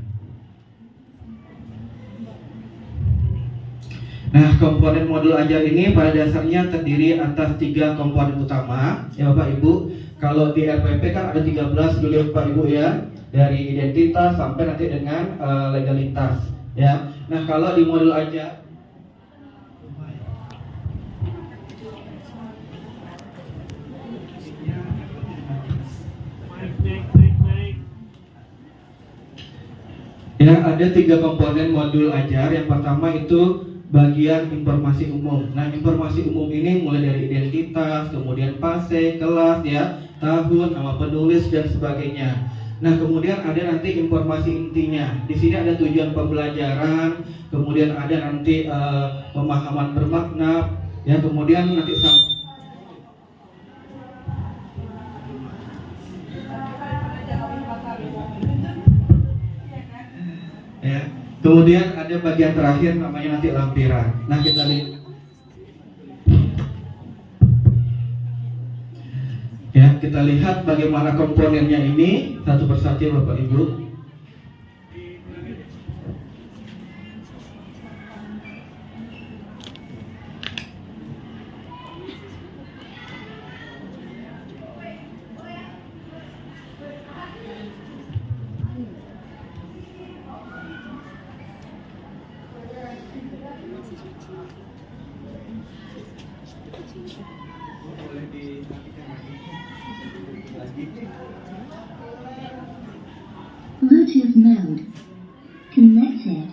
Nah, komponen modul ajar ini pada dasarnya terdiri atas 3 komponen utama, ya Bapak Ibu. Kalau di RPP kan ada 13 dulu Bapak Ibu ya, dari identitas sampai nanti dengan legalitas, ya. Nah, kalau di modul ajar ya ada 3 komponen modul ajar. Yang pertama itu bagian informasi umum. Nah, informasi umum ini mulai dari identitas, kemudian fase, kelas ya, tahun, nama penulis dan sebagainya. Nah, kemudian ada nanti informasi intinya. Di sini ada tujuan pembelajaran, kemudian ada nanti pemahaman bermakna, ya, kemudian nanti ya. Kemudian ada bagian terakhir namanya nanti lampiran. Nah, kita lihat ya, kita lihat bagaimana komponennya ini satu persatu Bapak Ibu. Bluetooth mode connected.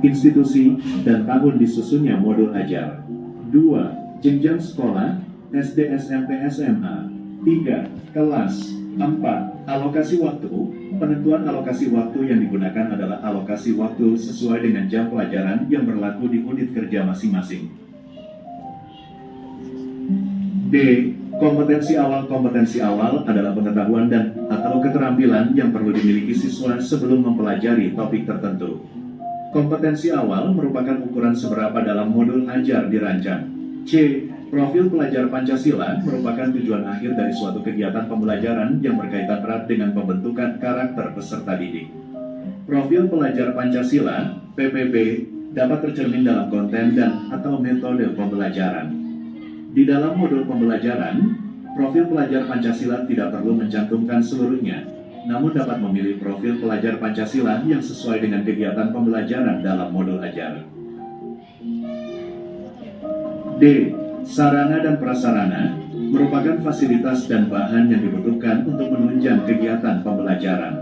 Institusi dan tahun disusunnya modul ajar. 2. Jenjang sekolah SD, SMP, SMA. 3. Kelas. 4. Alokasi waktu. Penentuan alokasi waktu yang digunakan adalah alokasi waktu sesuai dengan jam pelajaran yang berlaku di unit kerja masing-masing. D. Kompetensi awal adalah pengetahuan dan atau keterampilan yang perlu dimiliki siswa sebelum mempelajari topik tertentu. Kompetensi awal merupakan ukuran seberapa dalam modul ajar dirancang. C. Profil pelajar Pancasila merupakan tujuan akhir dari suatu kegiatan pembelajaran yang berkaitan erat dengan pembentukan karakter peserta didik. Profil pelajar Pancasila, PPP, dapat tercermin dalam konten dan atau metode pembelajaran. Di dalam modul pembelajaran, profil pelajar Pancasila tidak perlu mencantumkan seluruhnya, namun dapat memilih profil pelajar Pancasila yang sesuai dengan kegiatan pembelajaran dalam modul ajar. D. Sarana dan prasarana merupakan fasilitas dan bahan yang dibutuhkan untuk menunjang kegiatan pembelajaran.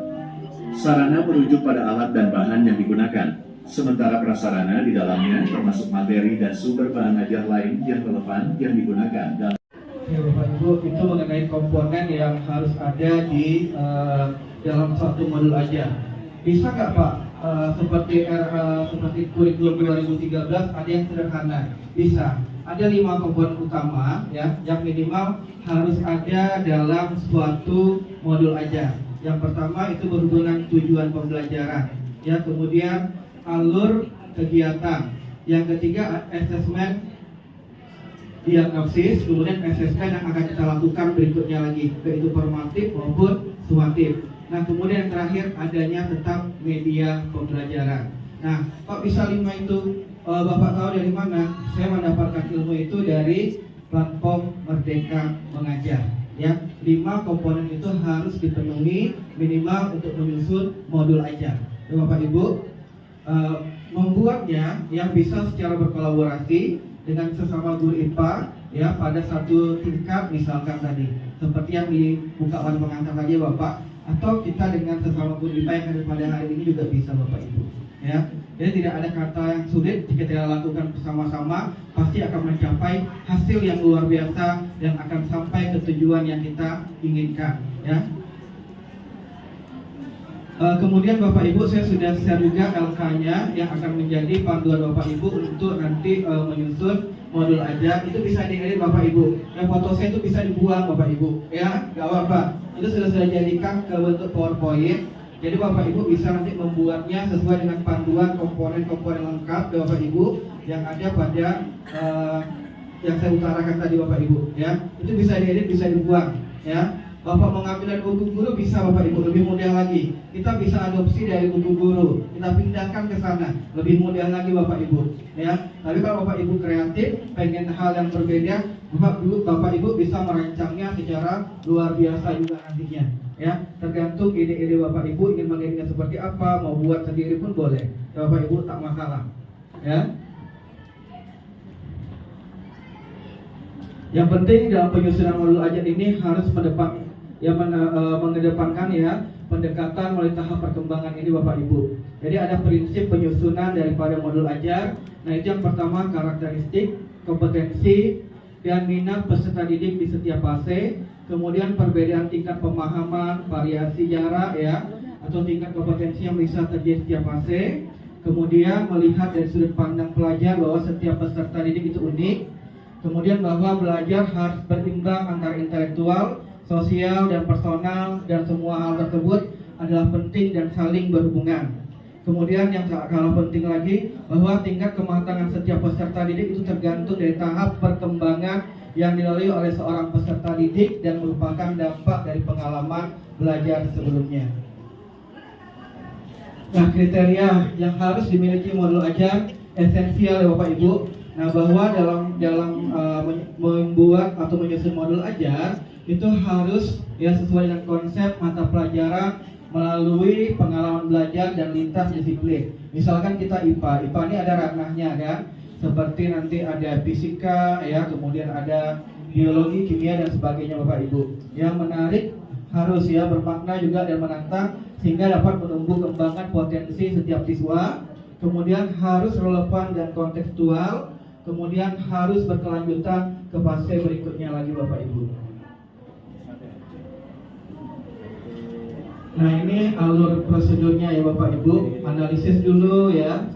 Sarana merujuk pada alat dan bahan yang digunakan, sementara prasarana di dalamnya termasuk materi dan sumber bahan ajar lain yang relevan yang digunakan dalam. Ya Bapak Ibu, itu mengenai komponen yang harus ada di dalam suatu modul ajar. Bisa nggak Pak, seperti kurikulum 2013 ada yang sederhana? Bisa. Ada 5 komponen utama ya, yang minimal harus ada dalam suatu modul ajar. Yang pertama itu berhubungan tujuan pembelajaran, ya, kemudian alur kegiatan. Yang ketiga asesmen diagnosis, kemudian asesmen yang akan kita lakukan berikutnya lagi, yaitu formatif maupun sumatif. Nah, kemudian yang terakhir adanya tentang media pembelajaran. Nah, kok bisa 5 itu? Bapak tahu dari mana? Saya mendapatkan ilmu itu dari platform Merdeka Mengajar. Ya, 5 komponen itu harus dipenuhi minimal untuk menyusun modul ajar. Ya, Bapak Ibu, membuatnya yang bisa secara berkolaborasi dengan sesama guru IPA ya pada satu tingkat misalkan tadi seperti yang dibuka oleh pengantar tadi Bapak, atau kita dengan sesama guru IPA yang ada pada hari ini juga bisa Bapak Ibu ya. Jadi tidak ada kata yang sulit jika kita lakukan bersama-sama, pasti akan mencapai hasil yang luar biasa yang akan sampai ke tujuan yang kita inginkan ya. Kemudian Bapak Ibu, saya sudah share juga LK-nya yang akan menjadi panduan Bapak Ibu untuk nanti menyusun modul ajar. Itu bisa diedit Bapak Ibu. Yang foto saya itu bisa dibuang Bapak Ibu, ya, nggak apa-apa. Itu sudah saya jadikan ke bentuk PowerPoint. Jadi Bapak Ibu bisa nanti membuatnya sesuai dengan panduan komponen-komponen lengkap Bapak Ibu yang ada pada yang saya utarakan tadi Bapak Ibu, ya. Itu bisa diedit, bisa dibuang, ya. Bapak mengambil dari buku guru bisa Bapak Ibu, lebih mudah lagi. Kita bisa adopsi dari buku guru, kita pindahkan ke sana, lebih mudah lagi Bapak Ibu ya. Tapi kalau Bapak Ibu kreatif, pengen hal yang berbeda, Bapak Ibu bisa merancangnya secara luar biasa juga nantinya ya. Tergantung ide-ide Bapak Ibu ingin mengirimnya seperti apa, mau buat sendiri pun boleh ya, Bapak Ibu, tak masalah ya. Yang penting dalam penyusunan modul ajar ini harus mengedepankan ya pendekatan melalui tahap perkembangan ini Bapak Ibu. Jadi ada prinsip penyusunan daripada modul ajar. Nah, itu yang pertama karakteristik, kompetensi, dan minat peserta didik di setiap fase. Kemudian perbedaan tingkat pemahaman, variasi jarak ya, atau tingkat kompetensi yang bisa terjadi setiap fase. Kemudian melihat dari sudut pandang pelajar bahwa setiap peserta didik itu unik. Kemudian bahwa belajar harus berimbang antara intelektual, sosial, dan personal, dan semua hal tersebut adalah penting dan saling berhubungan. Kemudian yang tak kalah penting lagi, bahwa tingkat kematangan setiap peserta didik itu tergantung dari tahap perkembangan yang dilalui oleh seorang peserta didik dan merupakan dampak dari pengalaman belajar sebelumnya. Nah, kriteria yang harus dimiliki modul ajar esensial ya Bapak Ibu. Nah, bahwa dalam membuat atau menyusun modul ajar itu harus ya sesuai dengan konsep mata pelajaran melalui pengalaman belajar dan lintas disiplin. Misalkan kita IPA ini ada ranahnya kan, seperti nanti ada fisika ya, kemudian ada biologi, kimia dan sebagainya Bapak Ibu. Yang menarik harus ya bermakna juga dan menantang sehingga dapat menumbuh kembangkan potensi setiap siswa. Kemudian harus relevan dan kontekstual. Kemudian harus berkelanjutan ke fase berikutnya lagi Bapak Ibu. Nah, ini alur prosedurnya ya Bapak Ibu. Analisis dulu ya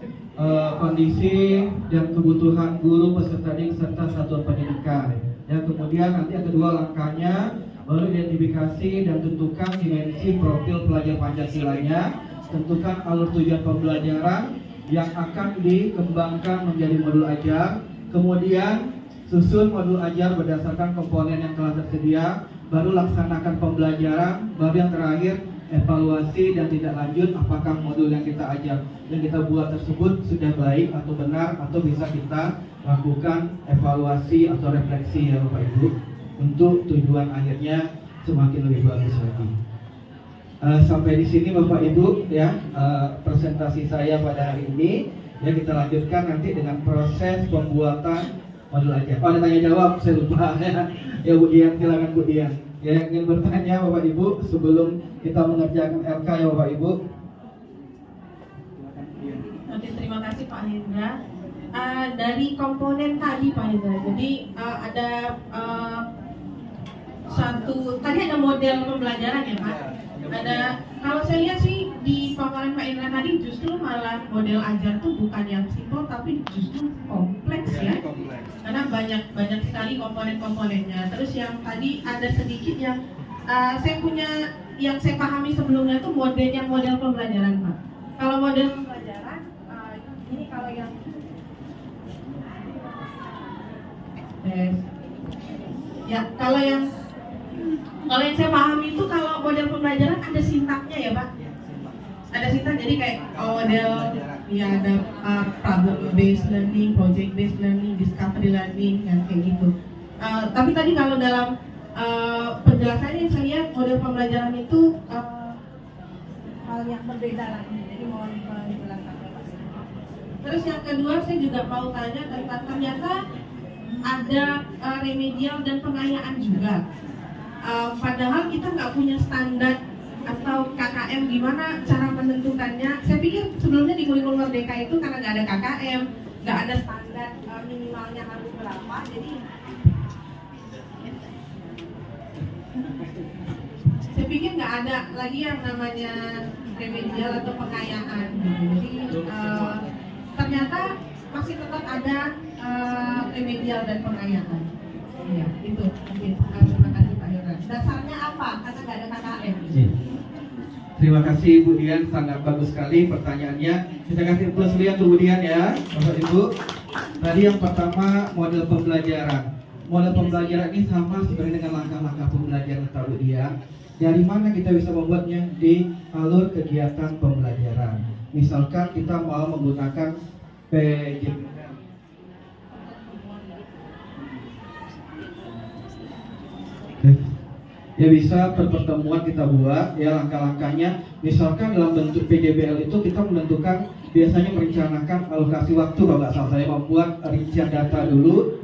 kondisi dan kebutuhan guru, peserta didik serta satuan pendidikan. Ya, kemudian nanti yang kedua langkahnya baru identifikasi dan tentukan dimensi profil pelajar Pancasilanya, tentukan alur tujuan pembelajaran yang akan dikembangkan menjadi modul ajar, kemudian susun modul ajar berdasarkan komponen yang telah tersedia, baru laksanakan pembelajaran, baru yang terakhir evaluasi dan tidak lanjut apakah modul yang kita ajar yang kita buat tersebut sudah baik atau benar, atau bisa kita lakukan evaluasi atau refleksi ya Bapak Ibu, untuk tujuan akhirnya semakin lebih bagus lagi. Sampai di sini Bapak Ibu ya, presentasi saya pada hari ini. Ya, kita lanjutkan nanti dengan proses pembuatan modul ajar. Oh, ada tanya jawab, saya lupa ya Bu Dian, silakan Bu Dian. Ya, yang ingin bertanya Bapak Ibu sebelum kita mengerjakan RK ya Bapak Ibu. Oke, terima kasih Pak Hendra. Dari komponen tadi Pak Hendra, jadi ada tadi ada model pembelajaran ya Pak. Kalau saya lihat sih di paparan Pak Hendra tadi justru malah model ajar tuh bukan yang simpel tapi justru kompleks ya. Karena banyak sekali komponen-komponennya. Terus yang tadi ada sedikit yang yang saya pahami sebelumnya tuh model pembelajaran Pak. Kalau model pembelajaran ini kalau yang kalau yang saya pahami itu kalau model pembelajaran ada sintaknya ya Pak. Ada sintak, jadi kayak model ya ada problem based learning, project based learning, discovery learning yang kayak gitu. Tapi tadi kalau dalam penjelasannya saya lihat model pembelajaran itu hal yang berbeda lagi. Jadi mohon penjelasan. Terus yang kedua saya juga mau tanya tentang ternyata ada remedial dan pengayaan juga. Padahal kita nggak punya standar atau KKM, gimana cara menentukannya. Saya pikir sebelumnya di kurikulum Merdeka itu karena nggak ada KKM, nggak ada standar minimalnya harus berapa, jadi saya pikir nggak ada lagi yang namanya remedial atau pengayaan. Jadi ternyata masih tetap ada remedial dan pengayaan. Ya, itu. Terima kasih Pak Hendra. Dasarnya apa? Karena nggak ada KKM. Terima kasih Bu Dian, sangat bagus sekali pertanyaannya. Kita kasih plus lihat Bu Dian ya, Bapak Ibu. Tadi yang pertama model pembelajaran. Model pembelajaran ini sama sebenarnya dengan langkah-langkah pembelajaran Bu Dian. Dari mana kita bisa membuatnya? Di alur kegiatan pembelajaran. Misalkan kita mau menggunakan PJB. Ya, bisa per pertemuan kita buat ya langkah-langkahnya. Misalkan dalam bentuk PJBL itu kita menentukan, biasanya merencanakan alokasi waktu. Kalau nggak salah saya membuat rincian data dulu.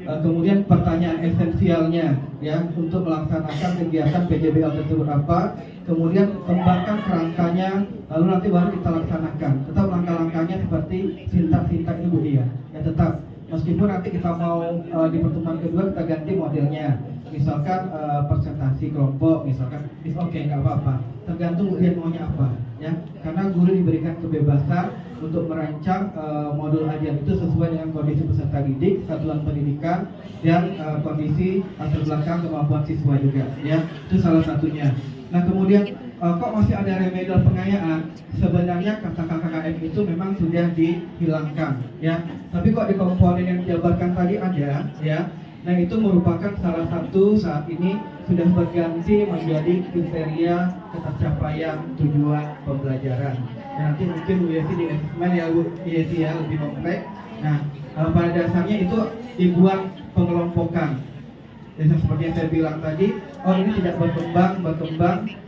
Kemudian pertanyaan esensialnya ya untuk melaksanakan kegiatan PJBL tersebut apa, kemudian kembangkan kerangkanya, lalu nanti baru kita laksanakan. Tetap langkah-langkahnya seperti sintak-sintak Ibu Dia ya, tetap meskipun nanti kita mau di pertemuan kedua kita ganti modelnya, misalkan presentasi kelompok misalkan, oke nggak apa-apa, tergantung Bu Dia maunya apa ya, karena guru diberikan kebebasan untuk merancang modul ajar itu sesuai dengan kondisi peserta didik, satuan pendidikan, dan kondisi latar belakang kemampuan siswa juga ya, itu salah satunya. Nah kemudian kok masih ada remedial pengayaan? Sebenarnya kata KKM itu memang sudah dihilangkan ya, tapi kok di komponen yang dijabarkan tadi ada ya. Nah itu merupakan salah satu saat ini sudah berganti menjadi kriteria tercapaian tujuan pembelajaran. Nah, nanti mungkin Bu Yesi di asesmen ya Bu Yesi ya lebih kompleks. Nah pada dasarnya itu dibuat pengelompokan. Jadi seperti yang saya bilang tadi, oh ini tidak berkembang,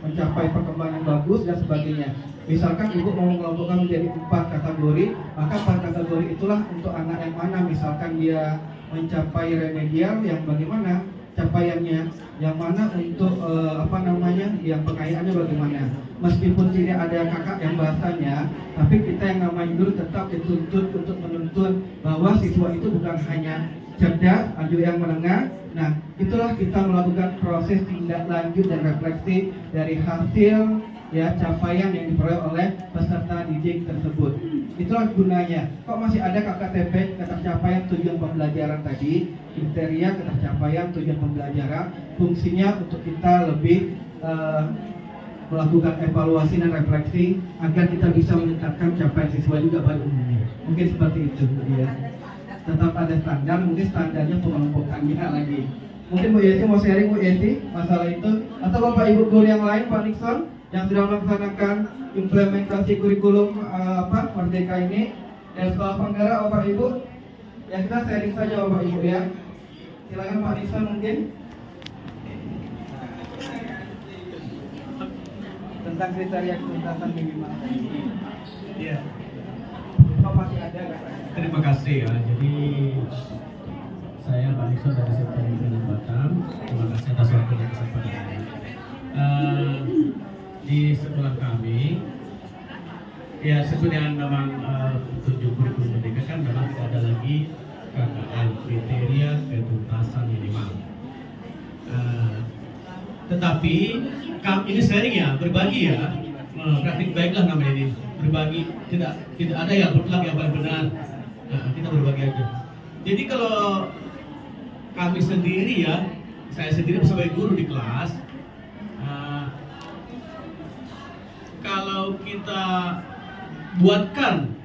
mencapai perkembangan bagus dan sebagainya. Misalkan Ibu mau mengelompokkan menjadi 4 kategori, maka 4 kategori itulah untuk anak yang mana. Misalkan dia mencapai remedial, yang bagaimana capaiannya, yang mana untuk yang pengayaannya bagaimana. Meskipun tidak ada kakak yang bahasanya, tapi kita yang namanya guru tetap dituntut untuk menuntut bahwa siswa itu bukan hanya cerdas, lanjut yang menengah. Nah, itulah kita melakukan proses tindak lanjut dan refleksi dari hasil ya capaian yang diperoleh oleh peserta didik tersebut. Itulah gunanya. Kok masih ada KKTP, ketercapaian tujuan pembelajaran tadi, kriteria ketercapaian tujuan pembelajaran, fungsinya untuk kita lebih melakukan evaluasi dan refleksi agar kita bisa meningkatkan capaian siswa juga pada umumnya. Mungkin seperti itu, ya. Tetap ada standar, mungkin standarnya pengelompokannya lagi. Mungkin Bu Yesi mau sharing, Bu Yesi, masalah itu, atau Bapak Ibu guru yang lain, Pak Nixon, yang sedang melaksanakan implementasi kurikulum Merdeka ini dan sekolah penggerak, Bapak Ibu, ya kita sharing saja Bapak Ibu ya. Silakan Pak Nixon mungkin tentang kriteria ketuntasan minimal. Iya. Kok masih ada? Terima kasih ya. Jadi saya Pak Nixon dari Sekretariat Batam. Terima kasih atas waktu dan kesempatannya. Di sekolah kami, ya sesuai dengan memang tujuh kurikulum Merdeka kan memang tidak ada lagi KKM, kriteria ketuntasan minimal. Tetapi ini sharing ya, berbagi ya, praktik baiklah namanya ini, berbagi, tidak ada yang mutlak yang paling benar. Kita berbagi aja. Jadi kalau kami sendiri ya, saya sendiri sebagai guru di kelas, kalau kita buatkan,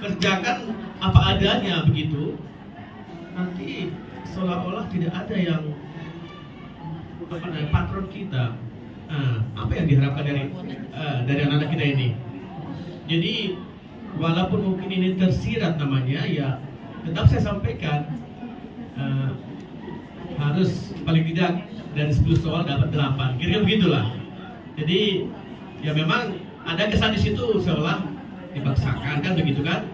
kerjakan apa adanya begitu, nanti seolah-olah tidak ada yang patron kita. Apa yang diharapkan dari anak-anak kita ini? Jadi walaupun mungkin ini tersirat namanya, ya tetap saya sampaikan harus paling tidak dari 10 soal dapat 8, kira-kira begitulah. Jadi ya memang ada kesan di situ seolah dipaksakan kan begitu kan.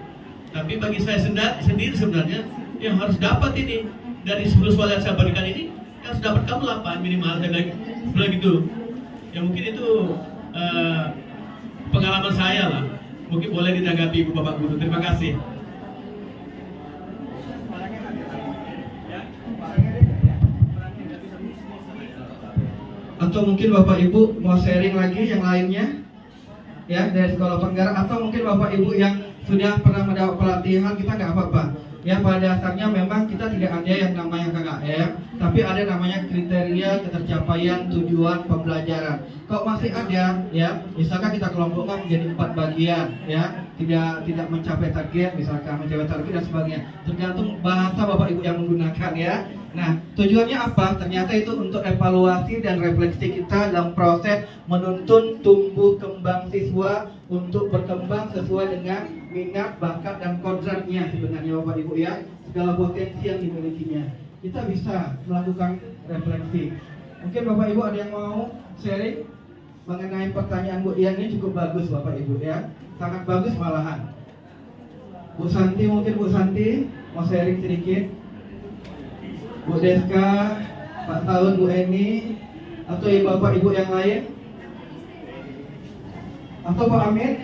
Tapi bagi saya sendiri sebenarnya yang harus dapat ini dari 10 soal yang saya berikan ini harus dapat kamu 8 minimal, saya bilang gitu. Ya mungkin itu pengalaman saya lah. Mungkin boleh ditanggapi Ibu Bapak Guru. Terima kasih. Atau mungkin Bapak Ibu mau sharing lagi yang lainnya, ya dari sekolah penggerak, atau mungkin Bapak Ibu yang sudah pernah mendapat pelatihan, kita nggak apa-apa. Ya pada dasarnya memang kita tidak ada yang namanya KKM, tapi ada namanya kriteria ketercapaian tujuan pembelajaran. Kok masih ada, ya misalkan kita kelompokkan menjadi 4 bagian, ya tidak mencapai target, misalkan mencapai target dan sebagainya. Tergantung bahasa Bapak Ibu yang menggunakan ya. Nah tujuannya apa? Ternyata itu untuk evaluasi dan refleksi kita dalam proses menuntun tumbuh kembang siswa untuk berkembang sesuai dengan minat, bakat, dan kodratnya sebenarnya Bapak Ibu ya, segala potensi yang dimilikinya. Kita bisa melakukan refleksi. Mungkin Bapak Ibu ada yang mau sharing mengenai pertanyaan Bu Dian ini cukup bagus Bapak Ibu ya, sangat bagus malahan. Bu Santi, mungkin Bu Santi mau sharing sedikit. Bu Deska, Pak Taun, Bu Eni, atau Bapak Ibu yang lain, atau Pak Amin,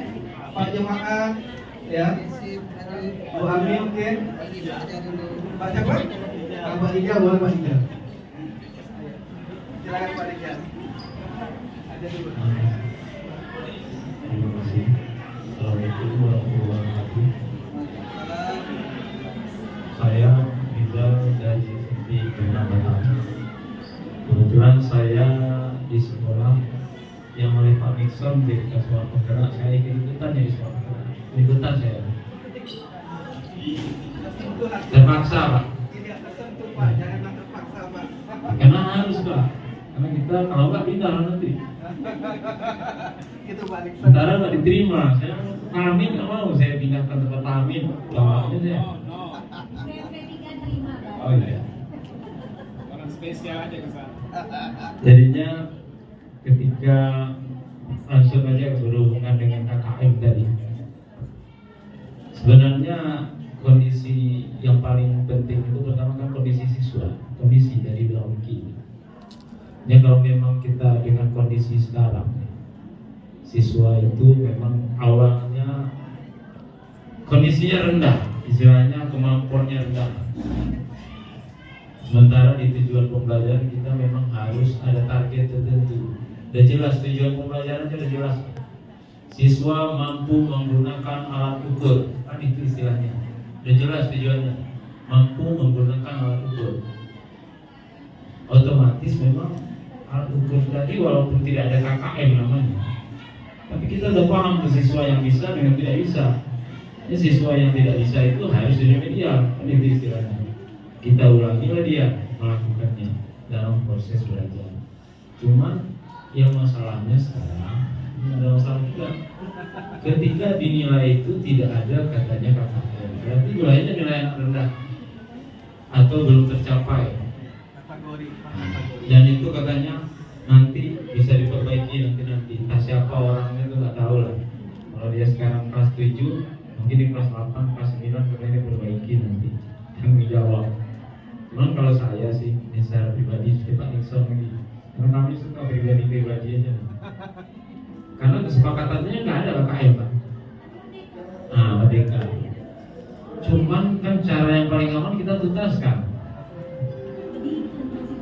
Pak Jemaat, ya, Bu Amin mungkin, Pak siapa? Pak Rijal, boleh Pak Rijal. Silakan Pak Rijal. Ada dulu. Terima kasih. Assalamualaikum warahmatullahi wabarakatuh. Saya Rizal dari SMP Batam. Kebetulan saya di sekolah yang oleh Pak Nixon jadi sekolah penggerak, saya ikut-ikutan jadi sekolah penggerak. Ikutan saya. Terpaksa Pak. Karena harus Pak. Karena kita kalau nggak pindah nanti. Sementara nggak diterima. Saya Amin nggak mau saya pindahkan tempat Amin. Lawaknya saya. Oh iya. Orang spesial aja ke sana. Jadinya ketika langsung aja berhubungan dengan KKM tadi. Sebenarnya kondisi yang paling penting itu pertama kan kondisi siswa, kondisi dari Blauki. Ya kalau memang kita dengan kondisi sekarang, siswa itu memang awalnya kondisinya rendah, istilahnya kemampuannya rendah. Sementara di tujuan pembelajaran kita memang harus ada target tertentu. Udah jelas tujuan pembelajarannya, udah jelas. Siswa mampu menggunakan alat ukur, kan itu istilahnya. Udah jelas tujuannya, mampu menggunakan alat ukur. Otomatis memang alat ukur tadi walaupun tidak ada KKM namanya, tapi kita udah paham tuh siswa yang bisa dengan tidak bisa. Ini siswa yang tidak bisa itu harus diremedial, kan itu istilahnya. Kita ulangilah dia melakukannya dalam proses belajar. Cuman yang masalahnya sekarang ini ada masalah juga. Ketika dinilai itu tidak ada katanya KKM, berarti nilainya nilai yang rendah atau belum tercapai. Dan itu katanya nanti bisa diperbaiki nanti entah siapa orangnya itu nggak tahu lah. Kalau dia sekarang kelas 7, mungkin di kelas 8, kelas 9 katanya diperbaiki nanti yang dijawab. Cuman kalau saya sih secara pribadi Pak Nixon ini, karena kami suka pribadi aja. Karena kesepakatannya nggak ada KKM Pak. Nah, merdeka. Cuman kan cara yang paling aman kita tuntaskan.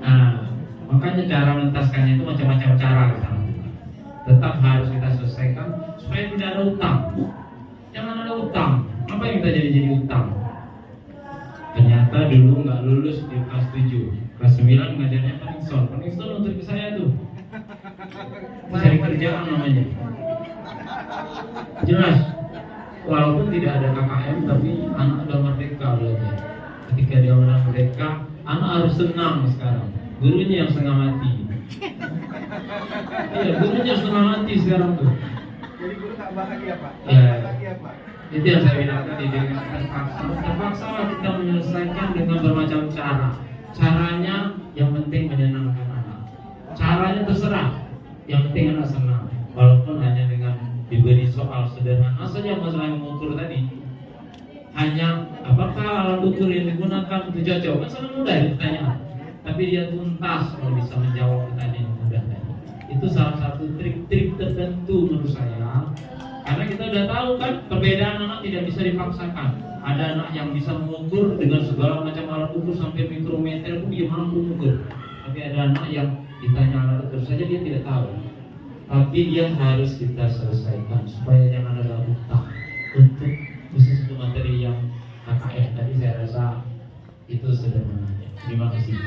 Nah, makanya cara menuntaskannya itu macam-macam cara kita lakukan. Tetap harus kita selesaikan supaya tidak ada utang. Jangan ada utang. Apa yang kita jadi utang? Ternyata dulu nggak lulus di kelas 7, kelas 9 ngajarnya Pak Nixon untuk ke saya tuh. Cari kerjaan namanya. Jelas. Walaupun tidak ada KKM, tapi anak udah merdeka belajar. Ketika dia udah merdeka, anak harus senang sekarang. Gurunya yang setengah mati. Iya, gurunya setengah mati sekarang tuh. Jadi guru tak bahagia Pak? Ya, Bahagia Pak? itu yang saya bilang tadi, dengan terpaksa kita menyelesaikan dengan bermacam cara. Caranya yang penting menyenangkan anak. Caranya terserah, yang penting anak senang. Walaupun hanya dengan diberi soal sederhana saja masalah yang mengukur tadi. Hanya apakah alat ukur yang digunakan itu cocok? Masalah mudah ditanya. Tapi dia tuntas kalau bisa menjawab pertanyaan yang mudah tadi. Itu salah satu trik-trik tertentu menurut saya. Karena kita udah tahu kan perbedaan anak tidak bisa dipaksakan. Ada anak yang bisa mengukur dengan segala macam alat ukur sampai mikrometer pun dia mampu mengukur. Tapi ada anak yang ditanya alat ukur saja dia tidak tahu. Tapi dia harus kita selesaikan supaya jangan ada utang untuk khusus untuk materi yang KKM tadi. Saya rasa itu sederhananya. Terima kasih.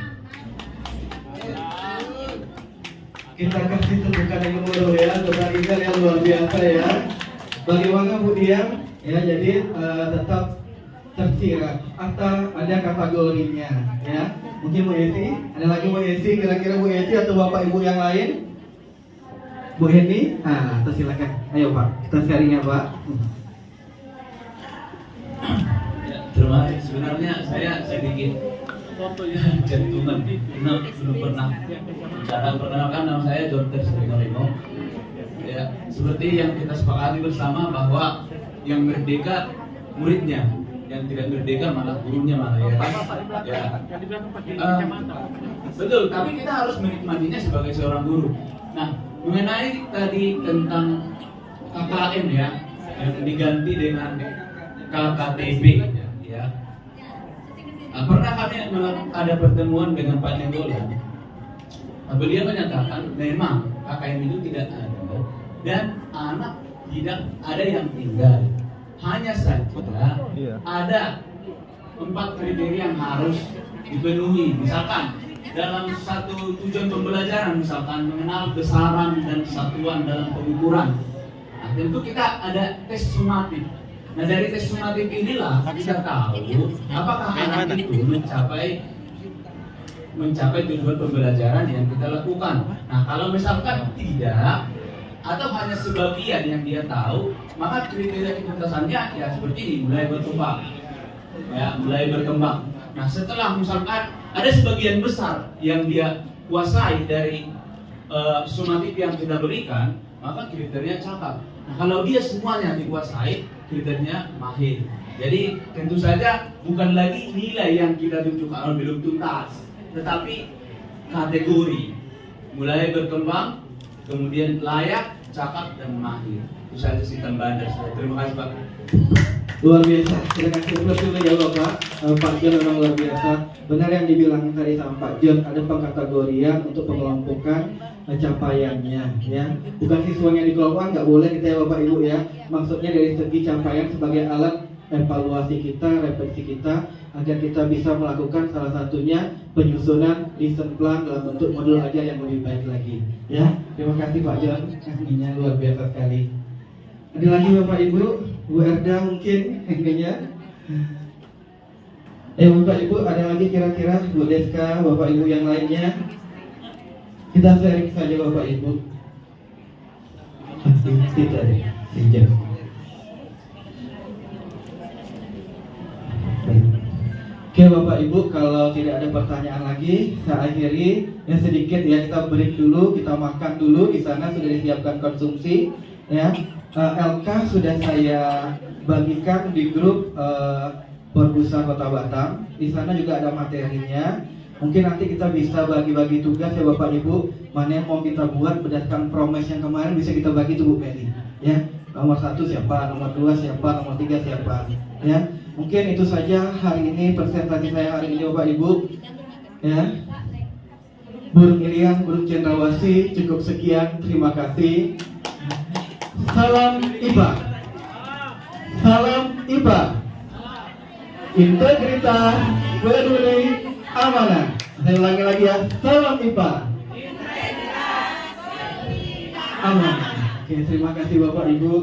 Kita kasih tepukan yang dulu ya, Dr. Iqbal yang luar biasa ya. Bagaimana Bu Dian? Ya, jadi tetap tersirat atau ada kategorinya ya. Mungkin Bu Esi, ada lagi Bu Esi, kira-kira Bu Esi atau Bapak Ibu yang lain? Bu Hendy, nah, silakan. Ayo Pak, kita sharing ya Pak. Ya, terima kasih. Sebenarnya saya sedikit jantungan karena belum pernah bicara. Perkenalkan, nama saya Dr. Srino. Ya, seperti yang kita sepakati bersama bahwa yang merdeka muridnya, yang tidak merdeka malah gurunya malah ya. Betul, tapi kita harus menikmatinya sebagai seorang guru. Nah, mengenai tadi tentang KKM ya, yang diganti dengan KKTB ya. Pernah kami ada pertemuan dengan Pak Nenggolan. Beliau menyatakan memang KKM itu tidak ada dan anak tidak ada yang tinggal. Hanya saja ada 4 kriteria yang harus dipenuhi. Misalkan dalam satu tujuan pembelajaran, misalkan mengenal besaran dan satuan dalam pengukuran. Nah, tentu kita ada tes sumatif. Nah, dari tes sumatif inilah kita tahu apakah anak itu mencapai tujuan pembelajaran yang kita lakukan. Nah, kalau misalkan tidak atau hanya sebagian yang dia tahu, maka kriteria ketuntasannya ya seperti ini, mulai berkembang. Ya, mulai berkembang. Nah, setelah misalkan ada sebagian besar yang dia kuasai dari sumatif yang kita berikan, maka kriteria cakap. Nah, kalau dia semuanya dikuasai, kriteria mahir. Jadi tentu saja bukan lagi nilai yang kita tunjukkan belum tuntas, tetapi kategori mulai berkembang, kemudian layak, cakap dan mahir. Itu saja sih tambahan dari saya. Terima kasih Pak. Luar biasa, terima kasih dulu ya Bapak. Pak John memang luar biasa. Benar yang dibilang tadi sama Pak John, ada pengkategorian untuk pengelompokan capaiannya, ya. Bukan siswanya dikelompokkan, nggak boleh kita ya Bapak Ibu ya. Maksudnya dari segi capaian sebagai alat evaluasi kita, refleksi kita, agar kita bisa melakukan salah satunya penyusunan lesson plan dalam bentuk modul ajar yang lebih baik lagi, ya. Terima kasih Pak John, ahlinya luar biasa sekali. Ada lagi Bapak Ibu, Bu Erda mungkin ahlinya. Bapak Ibu, ada lagi kira-kira Bu Deska, Bapak Ibu yang lainnya? Kita sharing saja Bapak Ibu. Tidak ada, tidak. Oke Bapak Ibu, kalau tidak ada pertanyaan lagi, saya akhiri yang sedikit ya, kita break dulu, kita makan dulu. Di sana sudah disiapkan konsumsi, ya. LK sudah saya bagikan di grup Perbusa Kota Batam. Di sana juga ada materinya. Mungkin nanti kita bisa bagi-bagi tugas ya Bapak Ibu, mana yang mau kita buat berdasarkan promes yang kemarin bisa kita bagi tuh Bu Meli, ya. Nomor 1 siapa, nomor 2 siapa, nomor 3 siapa, ya. Mungkin itu saja hari ini presentasi saya hari ini Bapak Ibu, ya. Burung Ilian, Burung Cendrawasih, cukup sekian, terima kasih. Salam IPA. Salam IPA. Integritas, peduli, amanah. Saya ulangi lagi ya. Salam IPA. Amanah. Oke, terima kasih Bapak Ibu.